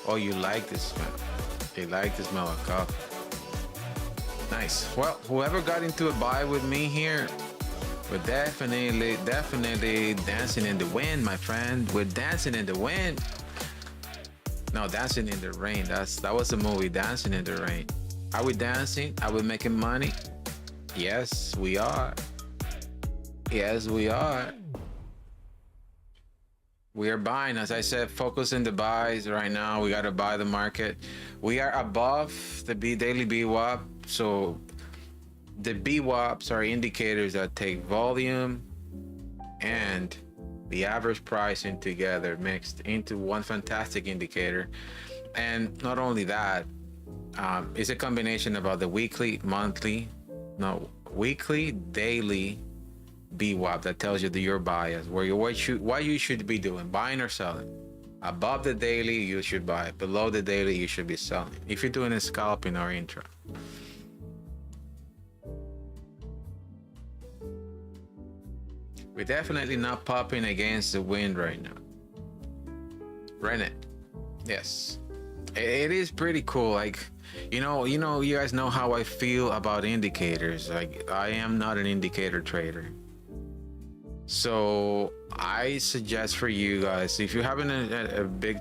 Oh, you like this smell. You like the smell of coffee. Nice. Well, whoever got into a buy with me here, we're definitely dancing in the wind, my friend. We're dancing in the wind. No, Dancing in the Rain. That was the movie, Dancing in the Rain. Are we dancing? Are we making money? Yes, we are. Yes, we are. We are buying. As I said, focus in the buys right now. We got to buy the market. We are above the daily VWAP. So the VWAPs are indicators that take volume and the average pricing together mixed into one fantastic indicator. And not only that, it's a combination about the weekly, daily VWAP that tells you your bias, what you should be doing, buying or selling. Above the daily, you should buy. Below the daily, you should be selling. If you're doing a scalping or intra. We're definitely not popping against the wind right now. Rennet. Yes. It is pretty cool. Like, You guys know how I feel about indicators. Like, I am not an indicator trader. So I suggest for you guys, if you're having a big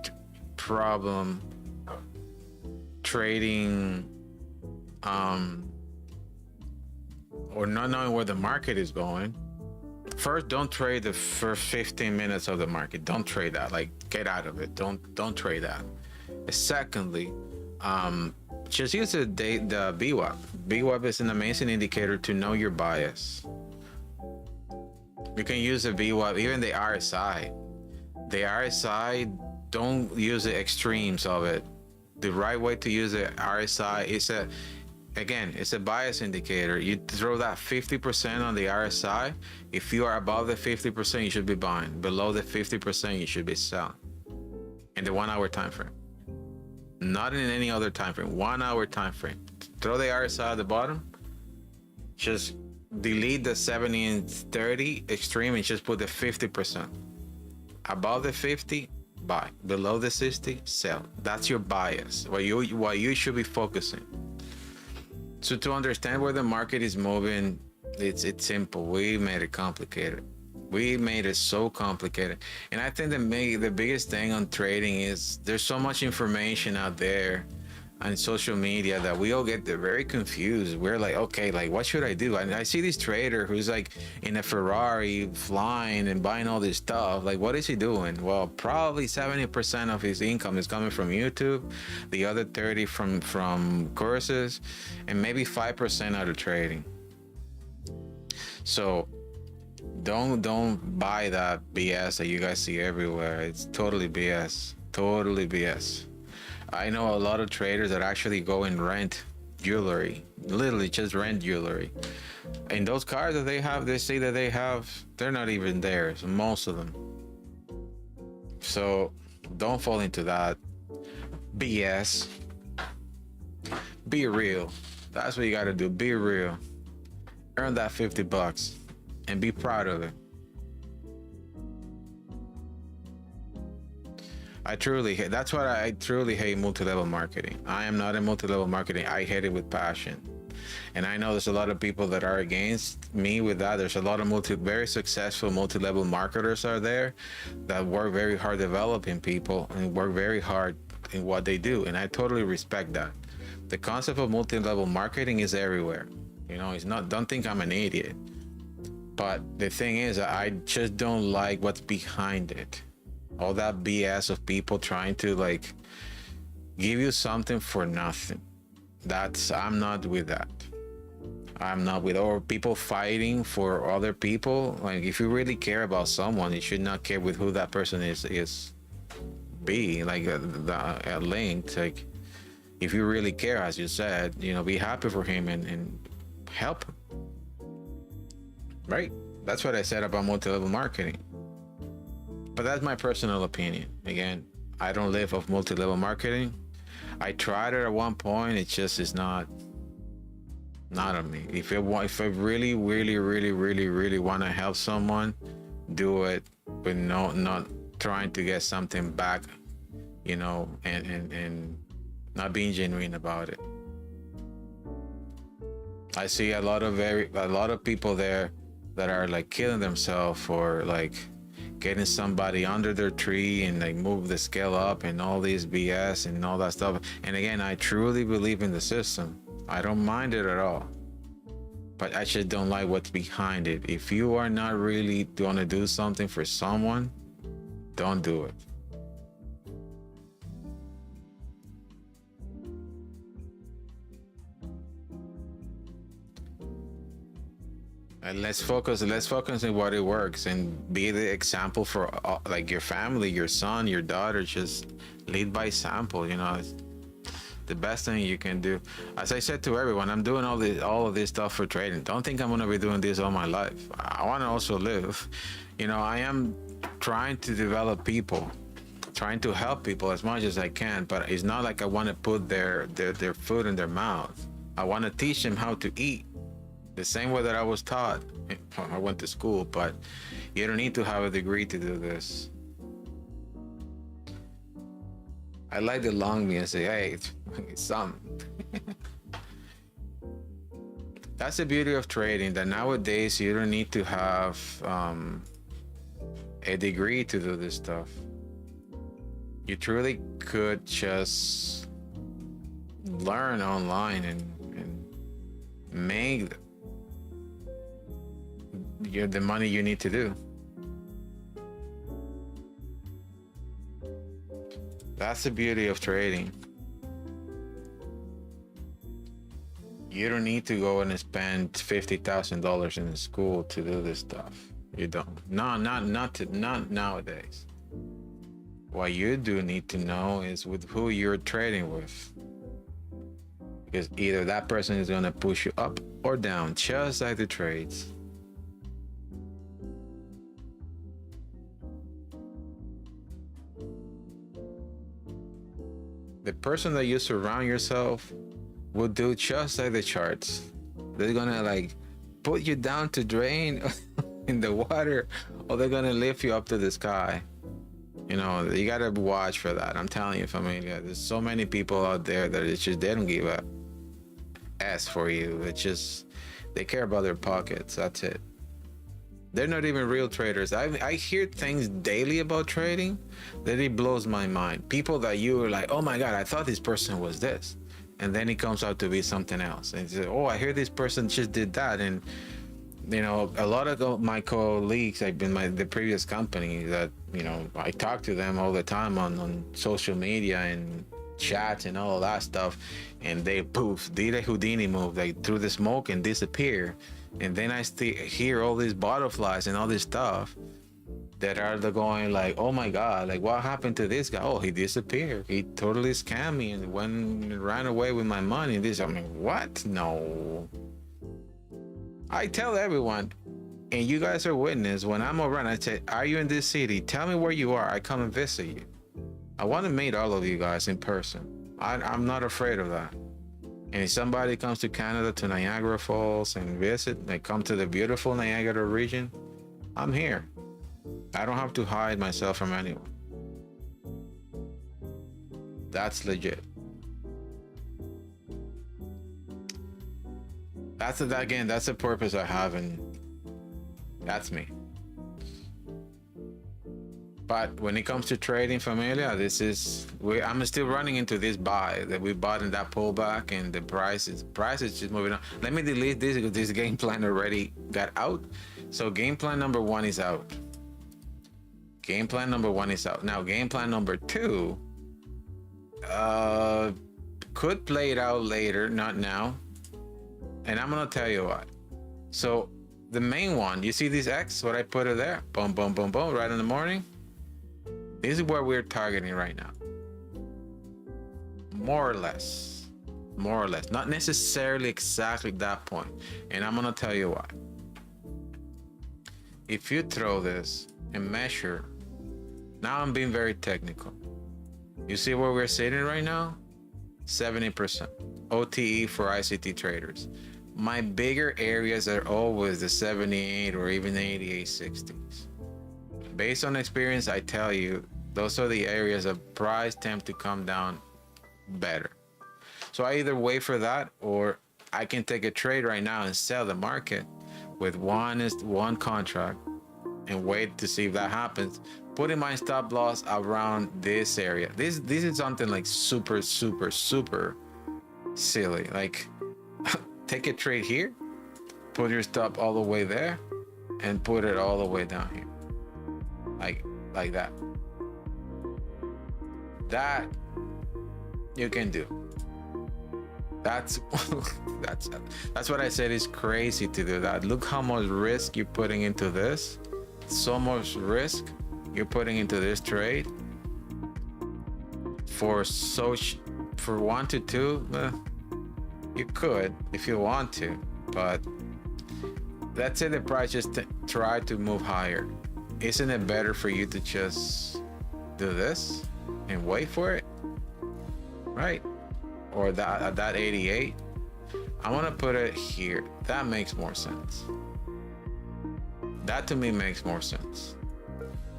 problem trading, or not knowing where the market is going, first, don't trade the first 15 minutes of the market. Don't trade that. Like, get out of it. Don't trade that. Secondly, just use the VWAP. VWAP is an amazing indicator to know your bias. You can use the VWAP, even the RSI. The RSI, don't use the extremes of it. The right way to use the RSI is it's a bias indicator. You throw that 50% on the RSI. If you are above the 50%, you should be buying. Below the 50%, you should be selling. In the 1 hour time frame. Not in any other time frame. 1 hour time frame. Throw the RSI at the bottom. Just delete the 70 and 30 extreme and just put the 50%. Above the 50, buy. Below the 60, sell. That's your bias. What you should be focusing. So to understand where the market is moving, it's simple. We made it complicated. We made it so complicated. And I think the biggest thing on trading is there's so much information out there on social media that we all get very confused. We're like, okay, like, what should I do? I see this trader who's like in a Ferrari flying and buying all this stuff. Like, what is he doing? Well, probably 70% of his income is coming from YouTube, the other 30 from courses, and maybe 5% out of trading. So don't buy that BS that you guys see everywhere. It's totally BS. Totally BS. I know a lot of traders that actually go and rent jewelry, literally just rent jewelry. And those cars that they have, they say that they have, they're not even theirs, most of them. So don't fall into that BS. Be real. That's what you got to do. Be real. Earn that $50 and be proud of it. That's why I truly hate multi-level marketing. I am not in multi-level marketing. I hate it with passion. And I know there's a lot of people that are against me with that. There's a lot of very successful multi-level marketers out there that work very hard developing people and work very hard in what they do. And I totally respect that. The concept of multi-level marketing is everywhere. It's not, don't think I'm an idiot. But the thing is, I just don't like what's behind it. All that BS of people trying to like give you something for nothing. I'm not with that. I'm not with, or people fighting for other people. Like, if you really care about someone, you should not care with who that person is linked. Like, if you really care, as you said, be happy for him and help him. Right? That's what I said about multi-level marketing. But that's my personal opinion. Again, I don't live off multi-level marketing. I tried it at one point. It just is not on me. If I really, really, really, really, really want to help someone, do it, but not trying to get something back, and not being genuine about it. I see a lot of people there that are like killing themselves for like getting somebody under their tree and like move the scale up and all these BS and all that stuff. And again, I truly believe in the system. I don't mind it at all. But I just don't like what's behind it. If you are not really going to do something for someone, don't do it. And let's focus on what it works and be the example for like your family, your son, your daughter. Just lead by example. It's the best thing you can do. As I said to everyone, I'm doing all of this stuff for trading. Don't think I'm going to be doing this all my life. I want to also live. I am trying to develop people, trying to help people as much as I can, but it's not like I want to put their food in their mouth. I want to teach them how to eat. The same way that I was taught. I went to school, but you don't need to have a degree to do this. I like the long view and say, hey, it's something. That's the beauty of trading, that nowadays you don't need to have a degree to do this stuff. You truly could just learn online and make the money you need to do. That's the beauty of trading. You don't need to go and spend $50,000 in school to do this stuff. You don't. Not nowadays. What you do need to know is with who you're trading with, because either that person is going to push you up or down, just like the trades. The person that you surround yourself will do just like the charts. They're gonna like put you down to drain in the water, or they're gonna lift you up to the sky. You know, you gotta watch for that. I'm telling you, familia, there's so many people out there that it's just, they don't give a S for you. It's just, they care about their pockets. That's it. They're not even real traders. I hear things daily about trading that it blows my mind. People that you are like, oh my God, I thought this person was this. And then it comes out to be something else. And you say, oh, I hear this person just did that. And, you know, a lot of my colleagues, I've been the previous company that, you know, I talk to them all the time on social media and chats and all of that stuff. And they poof, did a Houdini move, like through the smoke and disappear. And then I hear all these butterflies and all this stuff that are going like, oh my God, like what happened to this guy? Oh, he disappeared. He totally scammed me and ran away with my money. And this, I mean, what? No. I tell everyone, and you guys are witness, when I'm around, I say, are you in this city? Tell me where you are. I come and visit you. I want to meet all of you guys in person. I'm not afraid of that. And if somebody comes to Canada, to Niagara Falls and visit, they come to the beautiful Niagara region, I'm here. I don't have to hide myself from anyone. That's legit. That's the purpose I have, and that's me. But when it comes to trading, familia, I'm still running into this buy that we bought in that pullback, and the price is just moving on. Let me delete this because this game plan already got out. So game plan number 1 is out. Game plan number 1 is out. Now game plan number 2 could play it out later, not now. And I'm gonna tell you why. So the main one, you see this X, what I put it there, boom, boom, boom, boom, right in the morning. This is where we're targeting right now. More or less, not necessarily exactly that point. And I'm gonna tell you why. If you throw this and measure, now I'm being very technical. You see where we're sitting right now? 70% OTE for ICT traders. My bigger areas are always the 78 or even 88, 60s. Based on experience, I tell you, those are the areas of price tend to come down better. So I either wait for that, or I can take a trade right now and sell the market with one contract and wait to see if that happens. Putting my stop loss around this area. This is something like super silly. Like take a trade here, put your stop all the way there, and put it all the way down here. Like that. That you can do. That's what I said is crazy to do that. Look how much risk you're putting into this. So much risk you're putting into this trade for 1 to 2. You could if you want to, but let's say the price just try to move higher. Isn't it better for you to just do this and wait for it, right? Or that 88, I want to put it here. That makes more sense. That to me makes more sense.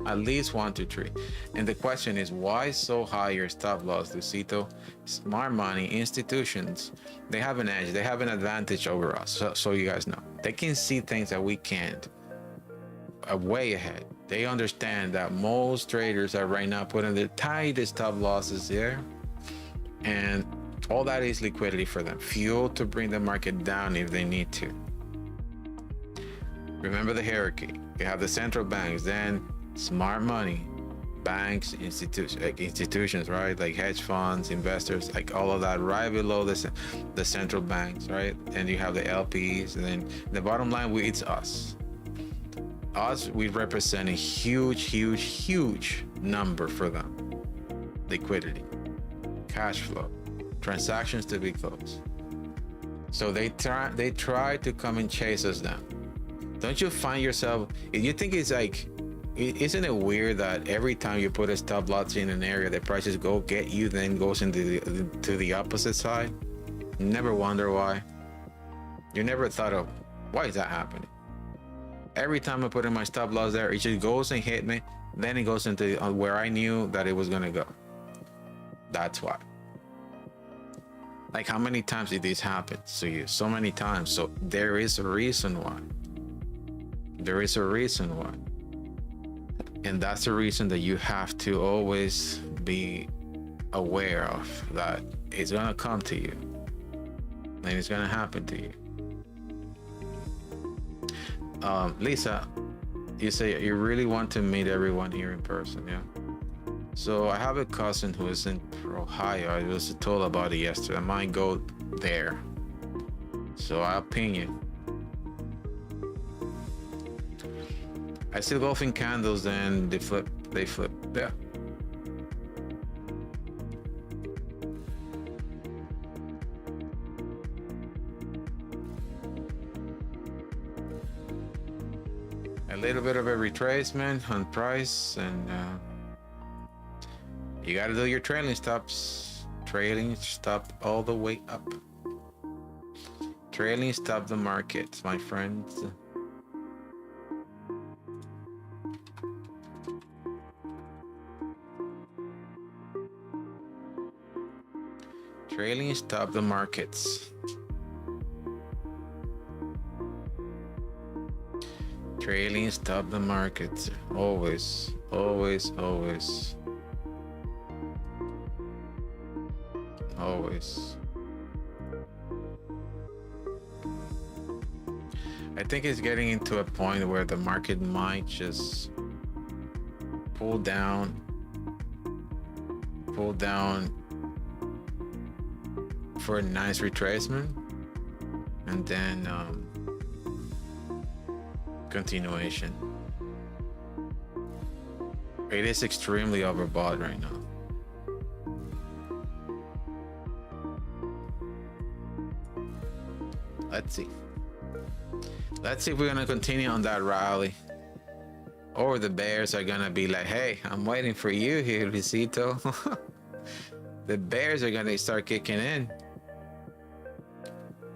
At least 1 to 3. And the question is, why so high your stop loss, Lucito? Smart money institutions, they have an edge, they have an advantage over us. So you guys know, they can see things that we can't, way ahead. They understand that most traders are right now putting the tightest stop losses there, and all that is liquidity for them, fuel to bring the market down if they need to. Remember the hierarchy. You have the central banks, then smart money, banks, institutions, right? Like hedge funds, investors, like all of that right below the central banks, right? And you have the LPs, and then the bottom line, it's us. We represent a huge number for them. Liquidity, cash flow, transactions to be closed. So they try to come and chase us down. Don't you find yourself, you think it's like, isn't it weird that every time you put a stop loss in an area, the prices get you, then goes into the opposite side? Never wonder why? You never thought of, why is that happening? Every time I put in my stop loss there, it just goes and hit me, then it goes into where I knew that it was gonna go. That's why. Like, how many times did this happen to you? So many times. So there is a reason why. There is a reason why. And that's the reason that you have to always be aware of, that it's gonna come to you and it's gonna happen to you. Lisa, you say you really want to meet everyone here in person, yeah? So I have a cousin who is in Ohio. I was told about it yesterday. I might go there. So I'll ping you. I see golfing candles, and they flip. Yeah. A little bit of a retracement on price, and you got to do your trailing stops. Trailing stop all the way up. Trailing stop the market, my friends. Trailing stop the markets. Trailing stop the markets. Always. I think it's getting into a point where the market might just pull down for a nice retracement, and then continuation. It is extremely overbought right now. Let's see if we're gonna continue on that rally, or the bears are gonna be like, hey, I'm waiting for you here, Luisito. The bears are gonna start kicking in.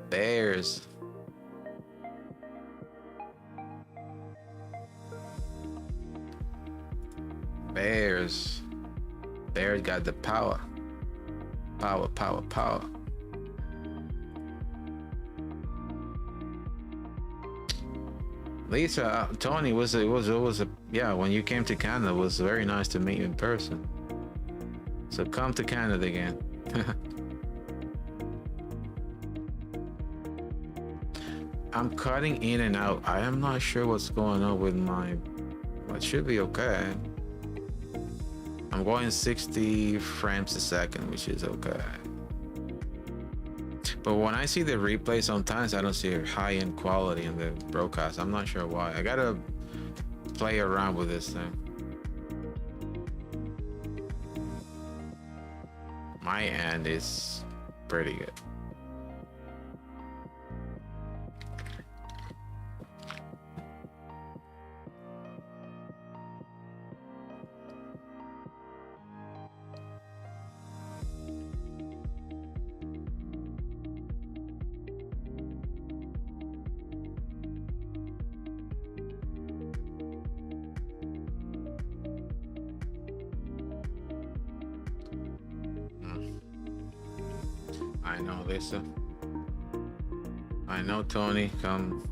Bears. Bears got the power. Lisa, Tony, it was a yeah, when you came to Canada, it was very nice to meet you in person. So come to Canada again. I'm cutting in and out. I am not sure what's going on with my, well, it should be okay. I'm going 60 frames a second, which is okay. But when I see the replay, sometimes I don't see a high-end quality in the broadcast. I'm not sure why. I gotta play around with this thing. My end is pretty good. I know, Lisa. I know, Tony. Come.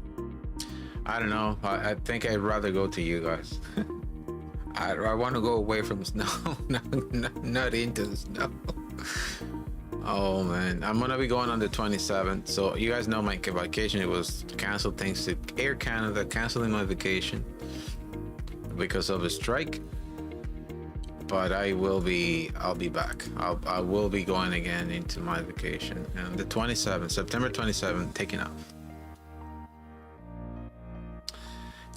I don't know. I think I'd rather go to you guys. I want to go away from snow, not into the snow. Oh man, I'm gonna be going on the 27th. So you guys know my vacation. It was canceled thanks to Air Canada canceling my vacation because of a strike. But I'll be back. I will be going again into my vacation, and the 27th, September 27th, taking off,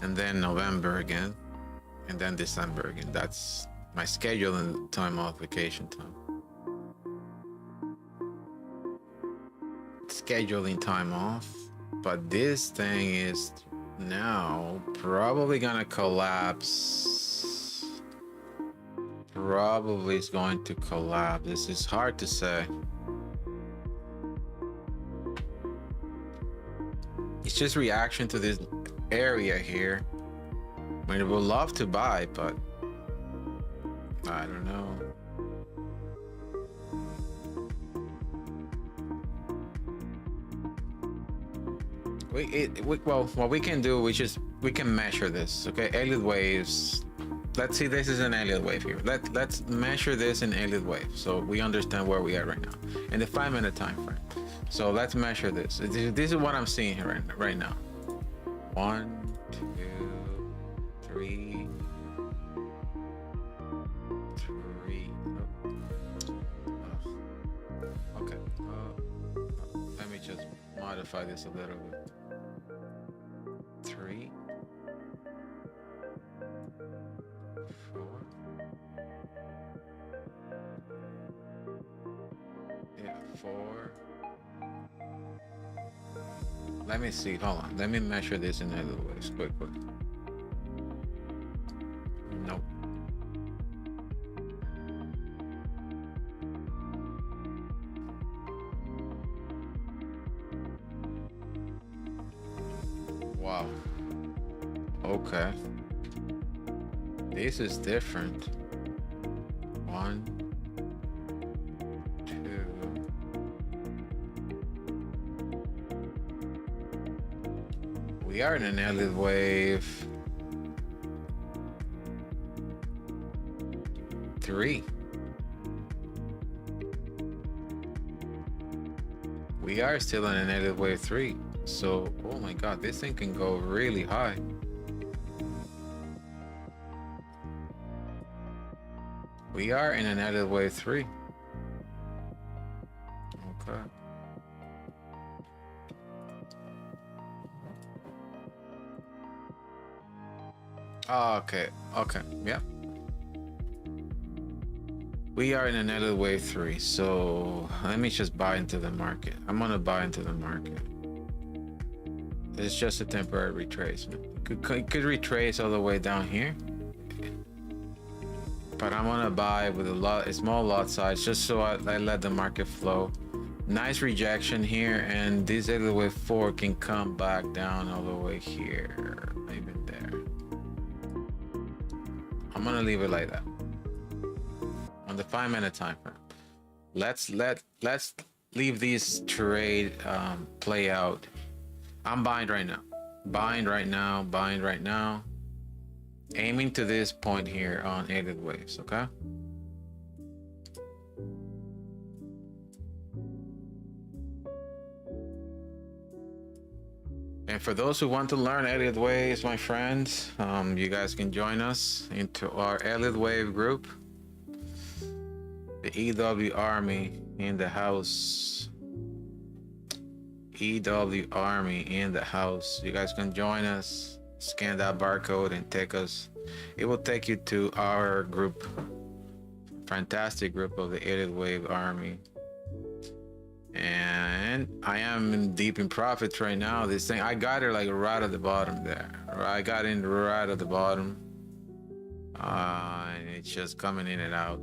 and then November again, and then December again. That's my schedule and time off, vacation time. Scheduling time off, but this thing is now probably gonna collapse. Probably is going to collapse. This is hard to say. It's just reaction to this area here. I mean, I would love to buy, but I don't know. Well, what we can do, we can measure this. Okay, Elliott waves. Let's see, this is an Elliott wave here. Let's measure this in Elliott wave so we understand where we are right now in the 5-minute time frame. So let's measure this. This is what I'm seeing here right now. 1, 2, 3, 3. Okay. Let me just modify this a little bit. 3. 4. Yeah, 4. Let me see. Hold on. Let me measure this in other ways. Quick. Nope. Wow. Okay. This is different. 1, 2. We are in an Elliott wave. 3. We are still in an Elliott wave 3. So, oh my God, this thing can go really high. We are in an Elliott wave 3. Okay. Okay. Yeah. We are in an Elliott wave 3. So let me just buy into the market. I'm gonna buy into the market. It's just a temporary retracement. It could retrace all the way down here. But I'm gonna buy with a small lot size just so I let the market flow. Nice rejection here, and this Elliott wave 4 can come back down all the way here, even there. I'm gonna leave it like that on the 5-minute time frame. Let's leave this trade play out. I'm buying right now. Aiming to this point here on Elliott waves, okay? And for those who want to learn Elliott waves, my friends, you guys can join us into our Elliott wave group. The EW Army in the house. EW Army in the house. You guys can join us. Scan that barcode and take us. It will take you to our group. Fantastic group of the Elliott wave Army. And I am deep in profits right now. This thing, I got it like right at the bottom there. I got in right at the bottom. And it's just coming in and out.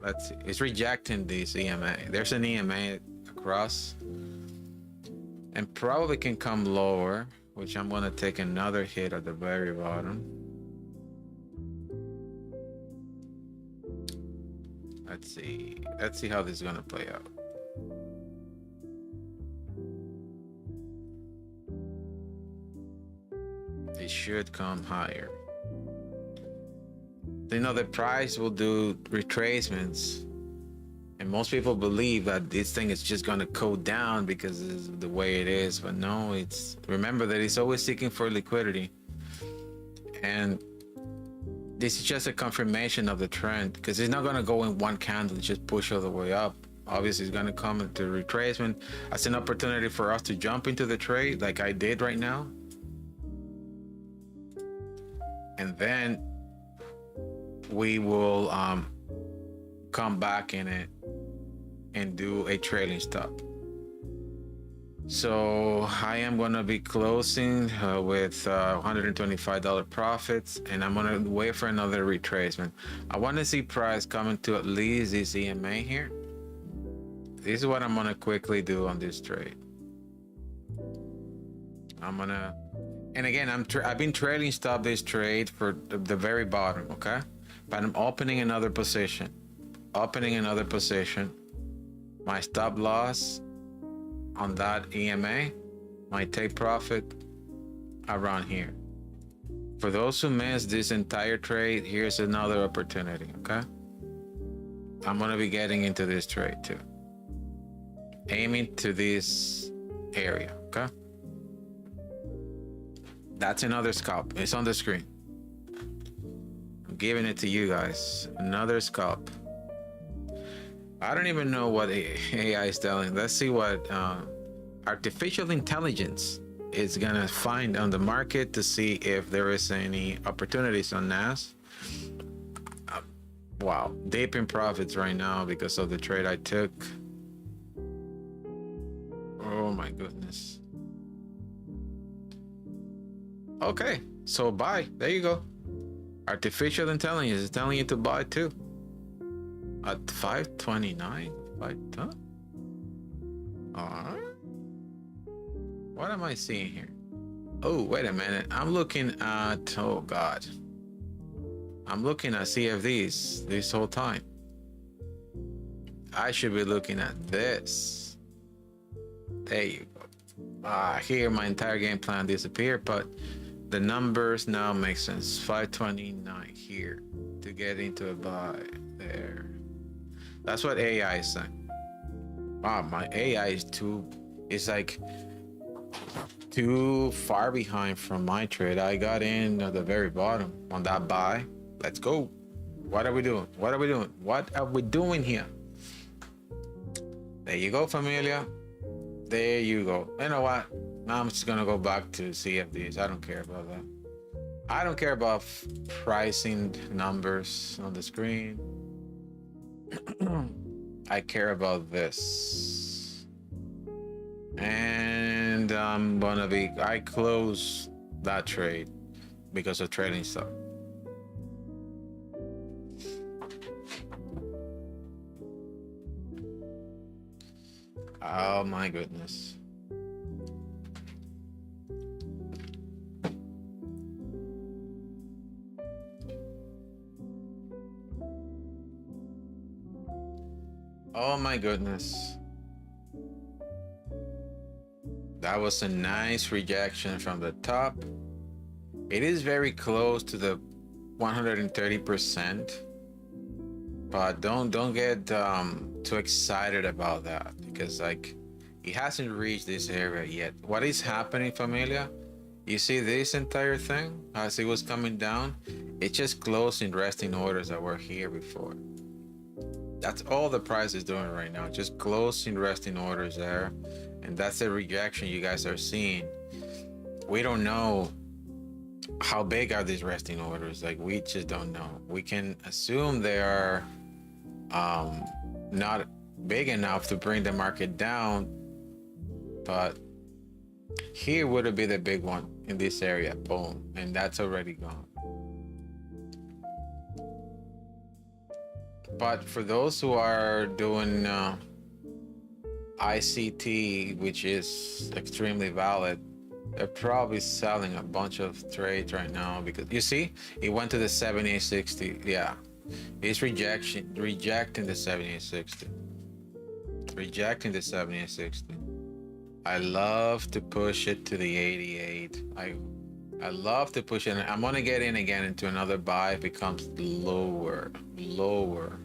Let's see. It's rejecting this EMA. There's an EMA across. And probably can come lower, which I'm gonna take another hit at the very bottom. Let's see how this is gonna play out. It should come higher. You know, the price will do retracements, and most people believe that this thing is just going to go down because it's the way it is. But no, it's, remember that it's always seeking for liquidity, and this is just a confirmation of the trend, because it's not going to go in one candle and just push all the way up. Obviously, it's going to come into retracement as an opportunity for us to jump into the trade like I did right now, and then we will come back in it and do a trailing stop. So I am going to be closing with $125 profits, and I'm going to wait for another retracement. I want to see price coming to at least this EMA here. This is what I'm going to quickly do on this trade. I'm going to, and again, I've been trailing stop this trade for the very bottom, okay? But I'm opening another position. My stop loss on that EMA, my take profit around here. For those who missed this entire trade, here's another opportunity, okay? I'm gonna be getting into this trade too. Aiming to this area, okay? That's another scalp. It's on the screen. I'm giving it to you guys. Another scalp. I don't even know what AI is telling. Let's see what artificial intelligence is gonna find on the market to see if there is any opportunities on NAS. Wow, deep in profits right now because of the trade I took. Oh my goodness. Okay, so buy. There you go. Artificial intelligence is telling you to buy too. At 529. What am I seeing here? Oh, wait a minute. I'm looking at, oh God. I'm looking at CFDs this whole time. I should be looking at this. There you go. Here my entire game plan disappeared, but the numbers now make sense. 529 here to get into a buy there. That's what AI is saying. Wow, my AI is it's like too far behind from my trade. I got in at the very bottom on that buy. Let's go. What are we doing? What are we doing here? There you go, familia. There you go. You know what? Now I'm just gonna go back to CFDs. I don't care about that. I don't care about pricing numbers on the screen. I care about this. And I close that trade because of trading stuff. Oh my goodness. Oh my goodness. That was a nice rejection from the top. It is very close to the 130%. But don't get too excited about that, because like it hasn't reached this area yet. What is happening, familia? You see this entire thing as it was coming down? It just closed in resting orders that were here before. That's all the price is doing right now, just closing resting orders there. And that's the rejection you guys are seeing. We don't know how big are these resting orders. Like, we just don't know. We can assume they are not big enough to bring the market down, but here would be the big one in this area. Boom, and that's already gone. But for those who are doing ICT, which is extremely valid, they're probably selling a bunch of trades right now, because you see it went to the 7860. Yeah, it's rejecting the 7860, rejecting the 7860. I love to push it to the 88. I love to push it. I'm gonna get in again into another buy. It becomes lower, lower,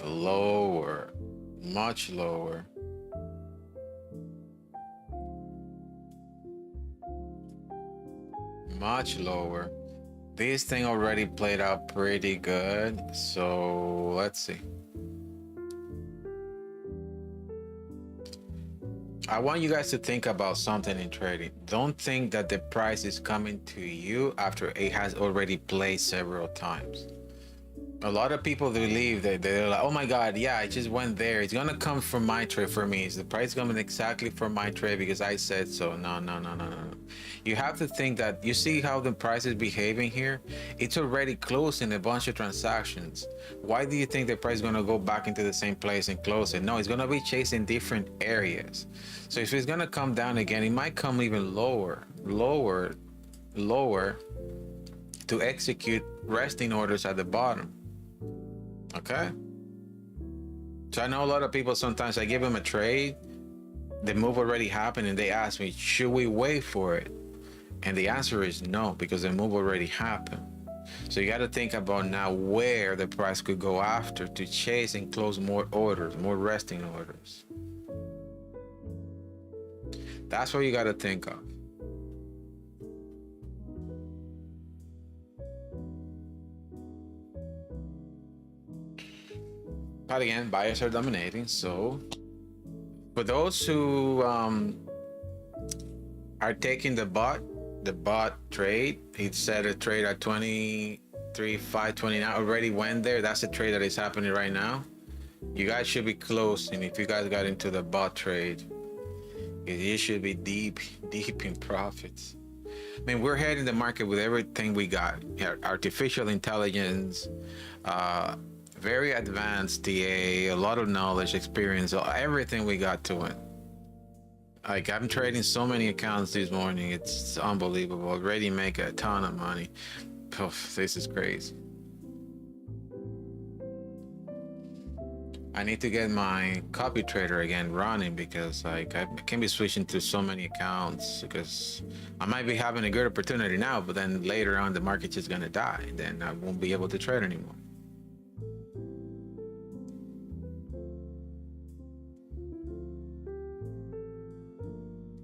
lower, much lower. Much lower. This thing already played out pretty good. So let's see. I want you guys to think about something in trading. Don't think that the price is coming to you after it has already played several times. A lot of people believe that they're like, oh my God, yeah, I just went there. It's gonna come from my trade for me. Is the price coming exactly from my trade because I said so? No, no, no, no, no, no. You have to think that you see how the price is behaving here. It's already closing a bunch of transactions. Why do you think the price is gonna go back into the same place and close it? No, it's gonna be chasing different areas. So if it's gonna come down again, it might come even lower, lower, lower to execute resting orders at the bottom. Okay, so I know a lot of people, sometimes I give them a trade, the move already happened, and they ask me, should we wait for it? And the answer is no, because the move already happened. So you got to think about now where the price could go after to chase and close more orders, more resting orders. That's what you got to think of. But again, buyers are dominating. So for those who are taking the bot trade, he set a trade at 23,529, already went there. That's the trade that is happening right now. You guys should be close, and if you guys got into the bot trade, you should be deep in profits. I mean, we're heading the market with everything we got. Artificial intelligence, very advanced TA, a lot of knowledge, experience, everything we got to it. Like, I'm trading so many accounts this morning, it's unbelievable. Already make a ton of money. Oof, this is crazy. I need to get my copy trader again running, because like I can't be switching to so many accounts, because I might be having a good opportunity now, but then later on the market's just gonna die, and then I won't be able to trade anymore.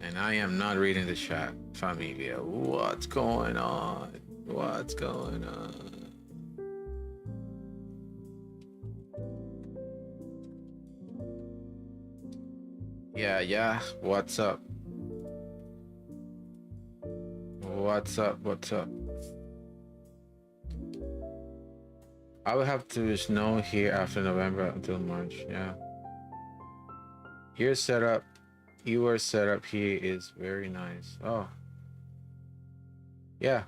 And I am not reading the chat, familia. What's going on? What's going on? Yeah. What's up? What's up? I will have to snow here after November until March. Yeah. Your setup, your setup here is very nice. Oh. Yeah.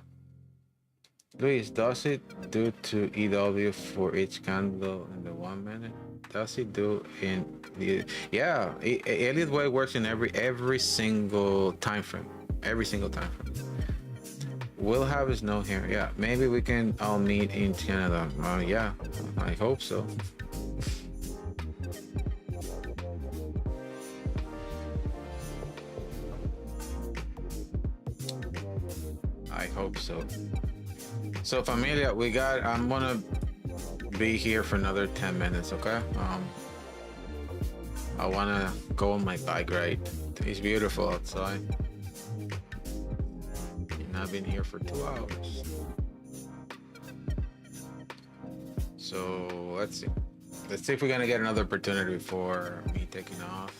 Luis, does it do to EW for each candle in the 1 minute? Does it do in the, yeah, Elliott Way works in every single time frame. Every single time frame. We'll have a snow here. Yeah, maybe we can all meet in Canada. Yeah, I hope so. I hope so. So familia, I'm gonna be here for another 10 minutes, okay? I wanna go on my bike ride. It's beautiful outside. And I've been here for 2 hours. So let's see if we're gonna get another opportunity for me taking off.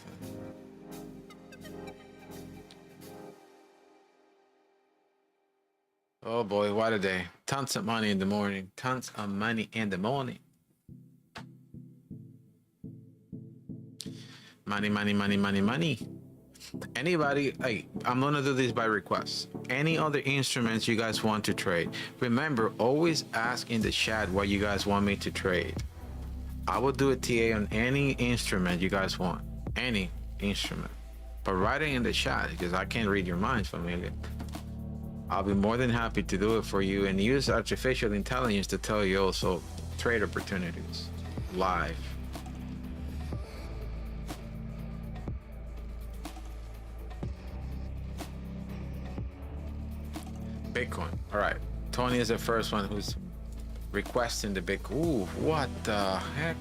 Oh boy, what a day. Tons of money in the morning. Tons of money in the morning. Money. Anybody, hey, I'm gonna do this by request. Any other instruments you guys want to trade? Remember, always ask in the chat what you guys want me to trade. I will do a TA on any instrument you guys want. Any instrument. But write it in the chat, because I can't read your minds, familia. I'll be more than happy to do it for you, and use artificial intelligence to tell you also trade opportunities live. Bitcoin. All right. Tony is the first one who's requesting the Bitcoin. Ooh, what the heck?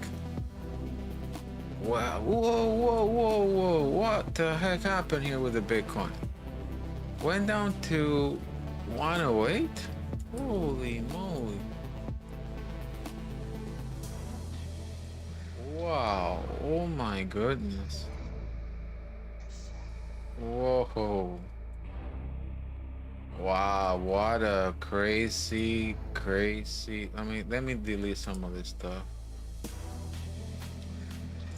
Wow. Whoa. What the heck happened here with the Bitcoin? Went down to 108? Holy moly. Wow. Oh my goodness. Whoa. Wow, what a crazy. Let me delete some of this stuff.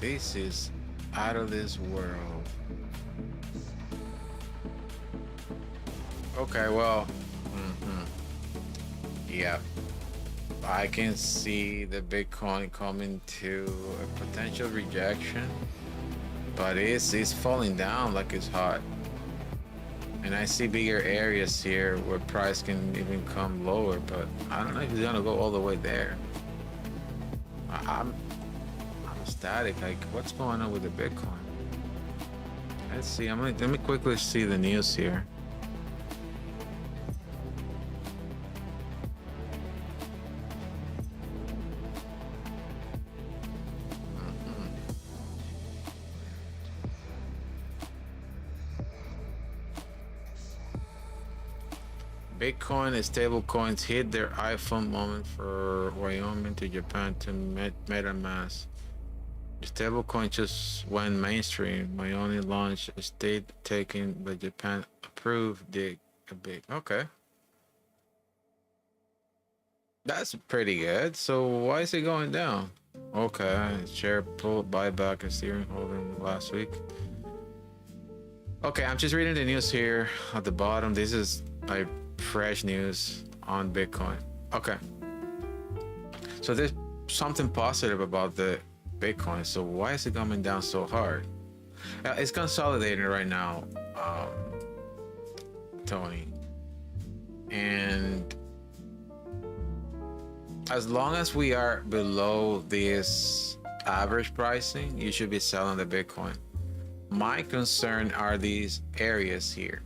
This is out of this world. Okay, well, yeah, I can see the Bitcoin coming to a potential rejection, but it's falling down like it's hot. And I see bigger areas here where price can even come lower, but I don't know if it's gonna go all the way there. I'm static. Like, what's going on with the Bitcoin? Let's see. Let me quickly see the news here. Bitcoin and stable coins hit their iPhone moment for Wyoming to Japan to MetaMask. The stable coin just went mainstream. Wyoming launched a state taking, but Japan approved the big. Okay. That's pretty good. So why is it going down? Okay, share pulled buyback and steering holding last week. Okay, I'm just reading the news here at the bottom. This is like fresh news on Bitcoin. Okay, so there's something positive about the Bitcoin. So why is it coming down so hard? It's consolidating right now, Tony, and as long as we are below this average pricing, you should be selling the Bitcoin. My concern are these areas here.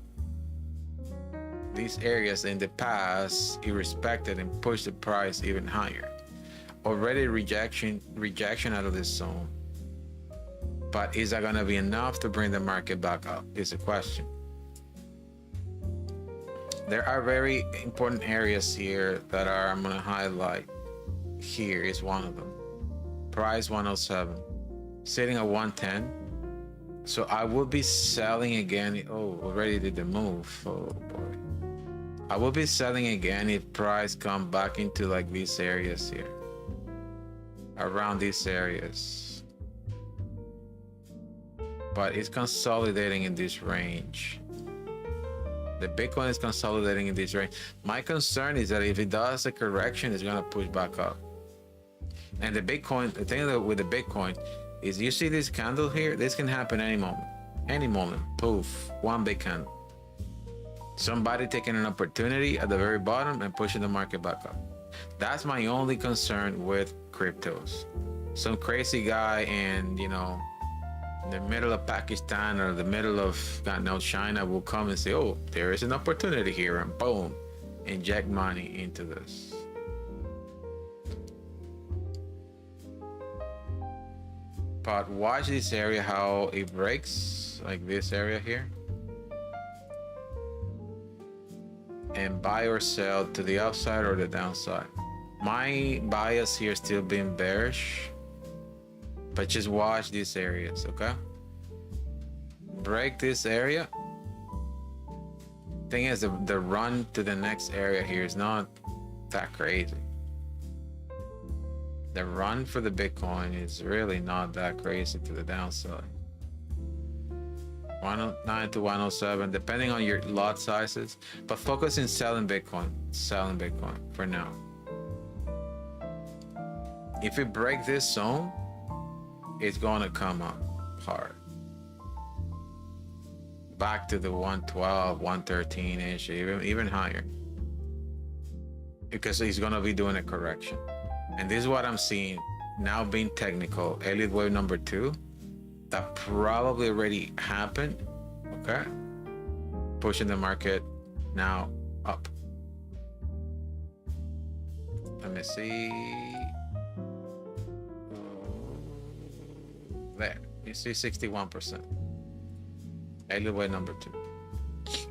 These areas in the past, it respected and pushed the price even higher. Already rejection out of this zone. But is that gonna be enough to bring the market back up? Is the question. There are very important areas here that I'm gonna highlight. Here is one of them. Price 107, sitting at 110. So I will be selling again. Oh, already did the move. Oh boy. I will be selling again if price come back into like these areas here. Around these areas. But it's consolidating in this range. The Bitcoin is consolidating in this range. My concern is that if it does a correction, it's gonna push back up. And the Bitcoin, the thing with the Bitcoin is, you see this candle here? This can happen any moment. Any moment. Poof. One big candle. Somebody taking an opportunity at the very bottom and pushing the market back up. That's my only concern with cryptos. Some crazy guy in, you know, the middle of Pakistan or the middle of, God knows, China will come and say, oh, there is an opportunity here, and boom, inject money into this. But watch this area, how it breaks, like this area here, and buy or sell to the upside or the downside. My bias here still being bearish, but just watch these areas, okay? Break this area. Thing is, the run to the next area here is not that crazy. The run for the Bitcoin is really not that crazy to the downside. 109 to 107, depending on your lot sizes, but focus in selling Bitcoin for now. If we break this zone, it's going to come up hard. Back to the 112, 113 ish, even higher. Because he's going to be doing a correction. And this is what I'm seeing now, being technical. Elliott wave number 2, that probably already happened. Okay. Pushing the market now up. Let me see. There, you see 61%. Elliott wave number 2.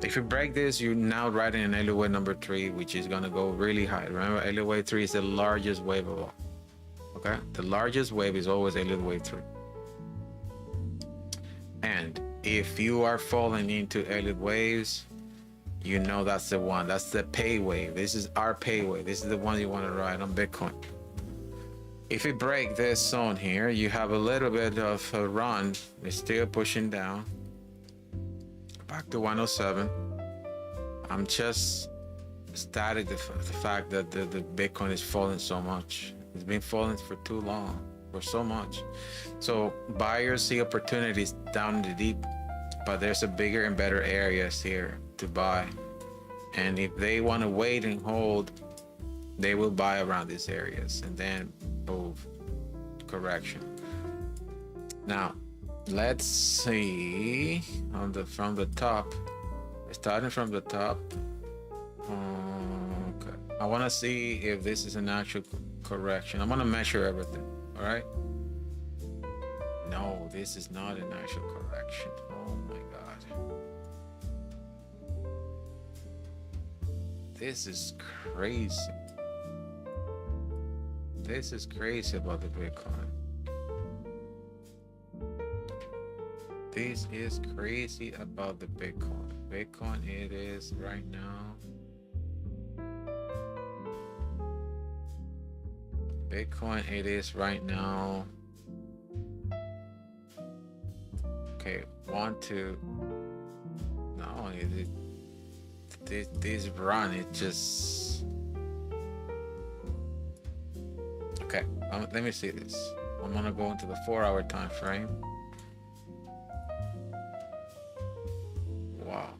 If you break this, you're now riding an Elliott wave number 3, which is gonna go really high. Remember, Elliott wave 3 is the largest wave of all. Okay, the largest wave is always Elliott wave 3. And if you are falling into Elliott waves, you know that's the one. That's the pay wave. This is our pay wave. This is the one you want to ride on Bitcoin. If you break this zone here, you have a little bit of a run. It's still pushing down back to 107. I'm just ecstatic the fact that the Bitcoin is falling so much. It's been falling for too long, for so much. So buyers see opportunities down in the deep, but there's a bigger and better areas here to buy. And if they want to wait and hold, they will buy around these areas and then move correction. Now let's see from the top, starting from the top. Okay, I want to see if this is an actual correction. I'm going to measure everything. All right, no, this is not an actual correction. Oh my god, this is crazy. This is crazy about the Bitcoin. This is crazy about the Bitcoin. Bitcoin, it is right now. Bitcoin, it is right now. Okay, no, this run, it just. Okay, let me see this. I'm gonna go into the 4-hour time frame. Wow.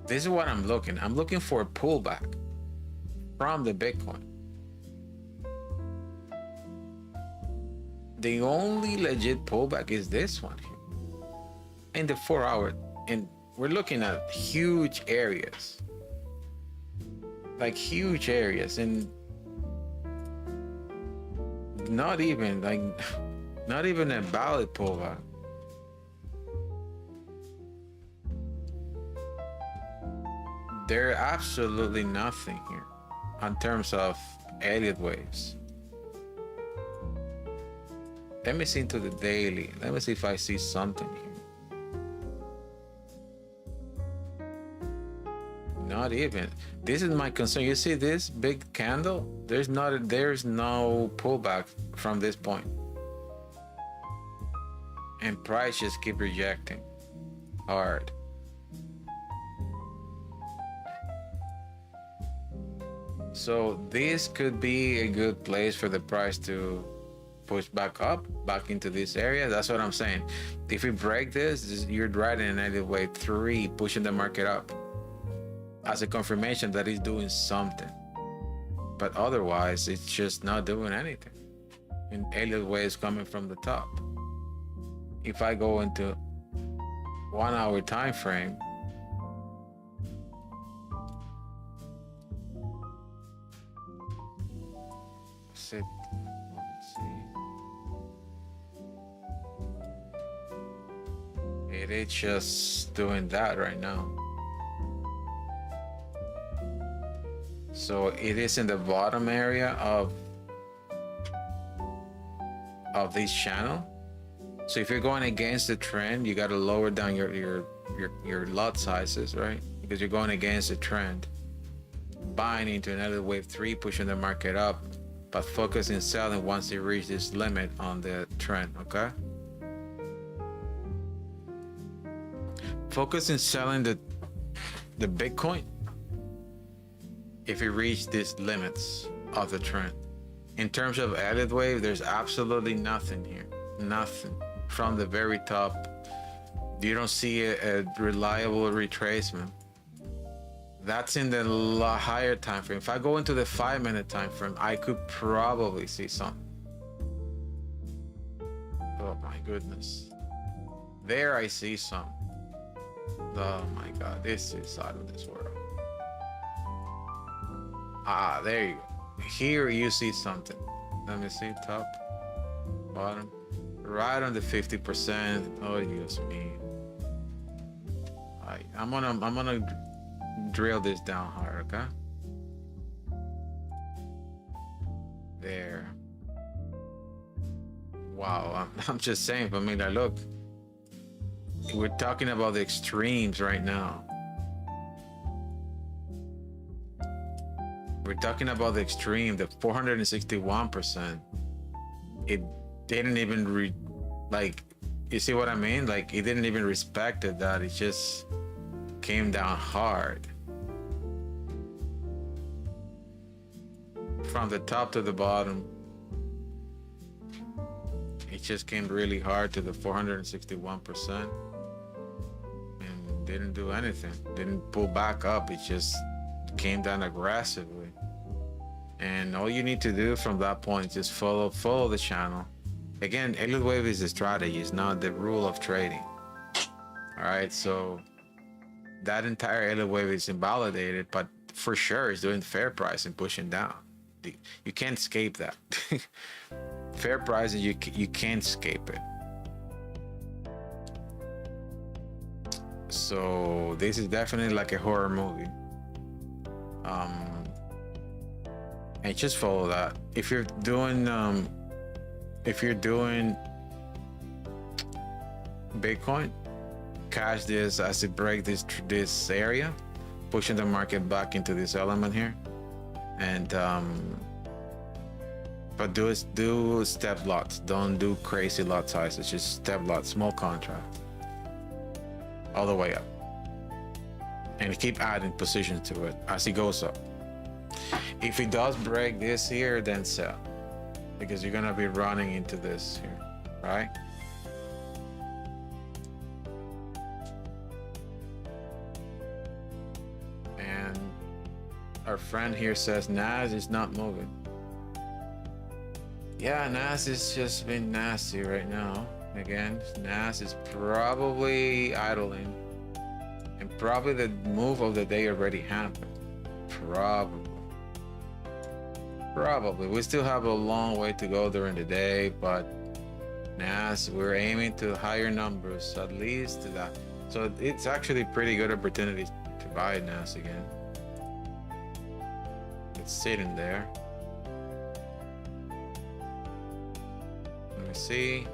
This is what I'm looking. I'm looking for a pullback from the Bitcoin. The only legit pullback is this one here. In the 4-hour, and we're looking at huge areas. Like huge areas, and not even a valid pullback. There's absolutely nothing here in terms of Elliott waves. Let me see into the daily. Let me see if I see something here. Not even. This is my concern. You see this big candle? There's no pullback from this point. And price just keep rejecting hard. So this could be a good place for the price to push back up, back into this area. That's what I'm saying. If we break this, you're riding an Elliott wave 3, pushing the market up as a confirmation that it's doing something. But otherwise, it's just not doing anything. And Elliott wave is coming from the top. If I go into 1-hour time frame, it is just doing that right now. So it is in the bottom area of this channel. So if you're going against the trend, you got to lower down your lot sizes, right? Because you're going against the trend. Buying into another wave 3, pushing the market up, but focus in selling once you reach this limit on the trend, okay? Focus in selling the Bitcoin if you reach these limits of the trend. In terms of Elliott wave, there's absolutely nothing here. Nothing. From the very top, you don't see a reliable retracement. That's in the higher time frame. If I go into the 5-minute time frame, I could probably see something. Oh my goodness. There I see some. Oh my god, this is out of this world. There you go. Here you see something. Let me see, top, bottom, right on the 50%. Oh, use me. I'm gonna drill this down hard, okay? There. Wow, I'm just saying, Familia, look, we're talking about the extremes right now. We're talking about the extreme, the 461%. It didn't even like, you see what I mean? Like, it didn't even respect it, that it just came down hard. From the top to the bottom, it just came really hard to the 461% and didn't do anything. Didn't pull back up. It just came down aggressively. And all you need to do from that point is just follow the channel. Again, Elliott wave is a strategy, it's not the rule of trading. All right, so that entire Elliott wave is invalidated, but for sure it's doing fair price and pushing down. You can't escape that. Fair price, you can't escape it. So this is definitely like a horror movie. And just follow that. If you're doing Bitcoin, catch this as it breaks this area, pushing the market back into this element here, and but do step lots. Don't do crazy lot sizes. Just step lots, small contract, all the way up, and keep adding positions to it as it goes up. If it does break this here, then sell, because you're gonna be running into this here, right? And our friend here says NAS is not moving. Yeah, NAS is just been nasty right now. Again, NAS is probably idling, and probably the move of the day already happened. Probably. We still have a long way to go during the day, but NAS, we're aiming to higher numbers, at least to that. So it's actually pretty good opportunity to buy NAS again. It's sitting there. Let me see.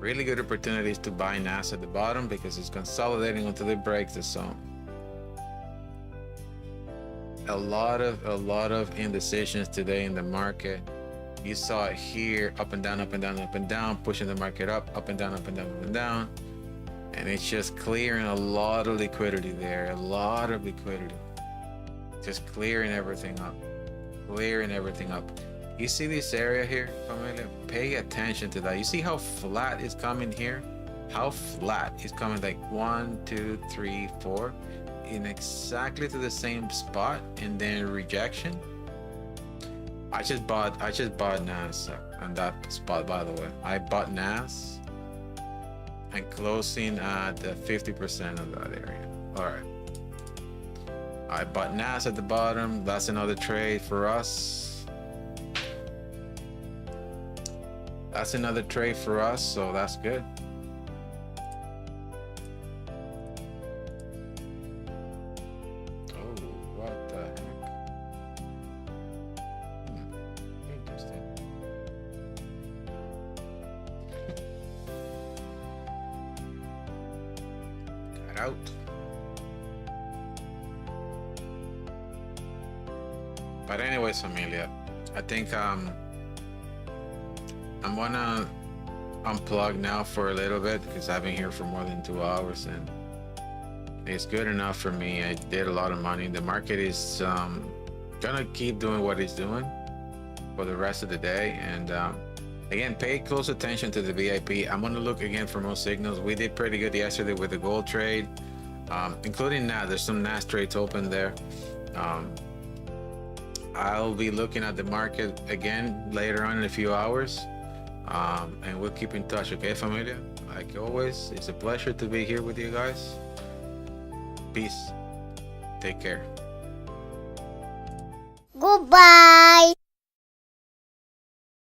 Really good opportunities to buy NAS at the bottom because it's consolidating until it breaks the zone. A lot of indecisions today in the market. You saw it here, up and down, up and down, up and down, pushing the market up and down, up and down, up and down. And it's just clearing a lot of liquidity there, a lot of liquidity. Just clearing everything up, You see this area here, Familia? Pay attention to that. You see how flat it's coming here? How flat it's coming, like 1, 2, 3, 4, in exactly to the same spot, and then rejection. I just bought NAS on that spot, by the way. I bought NAS and closing at the 50% of that area. All right. I bought NAS at the bottom. That's another trade for us. That's another trade for us, so that's good. Oh, what the heck? Interesting. Got out. But anyways, Familia, I think I'm gonna unplug now for a little bit because I've been here for more than 2 hours and it's good enough for me. I did a lot of money. The market is gonna keep doing what it's doing for the rest of the day. And again, pay close attention to the VIP. I'm gonna look again for more signals. We did pretty good yesterday with the gold trade, including NAS. There's some NAS trades open there. I'll be looking at the market again later on in a few hours. And we'll keep in touch, okay, familia? Like always, it's a pleasure to be here with you guys. Peace. Take care. Goodbye.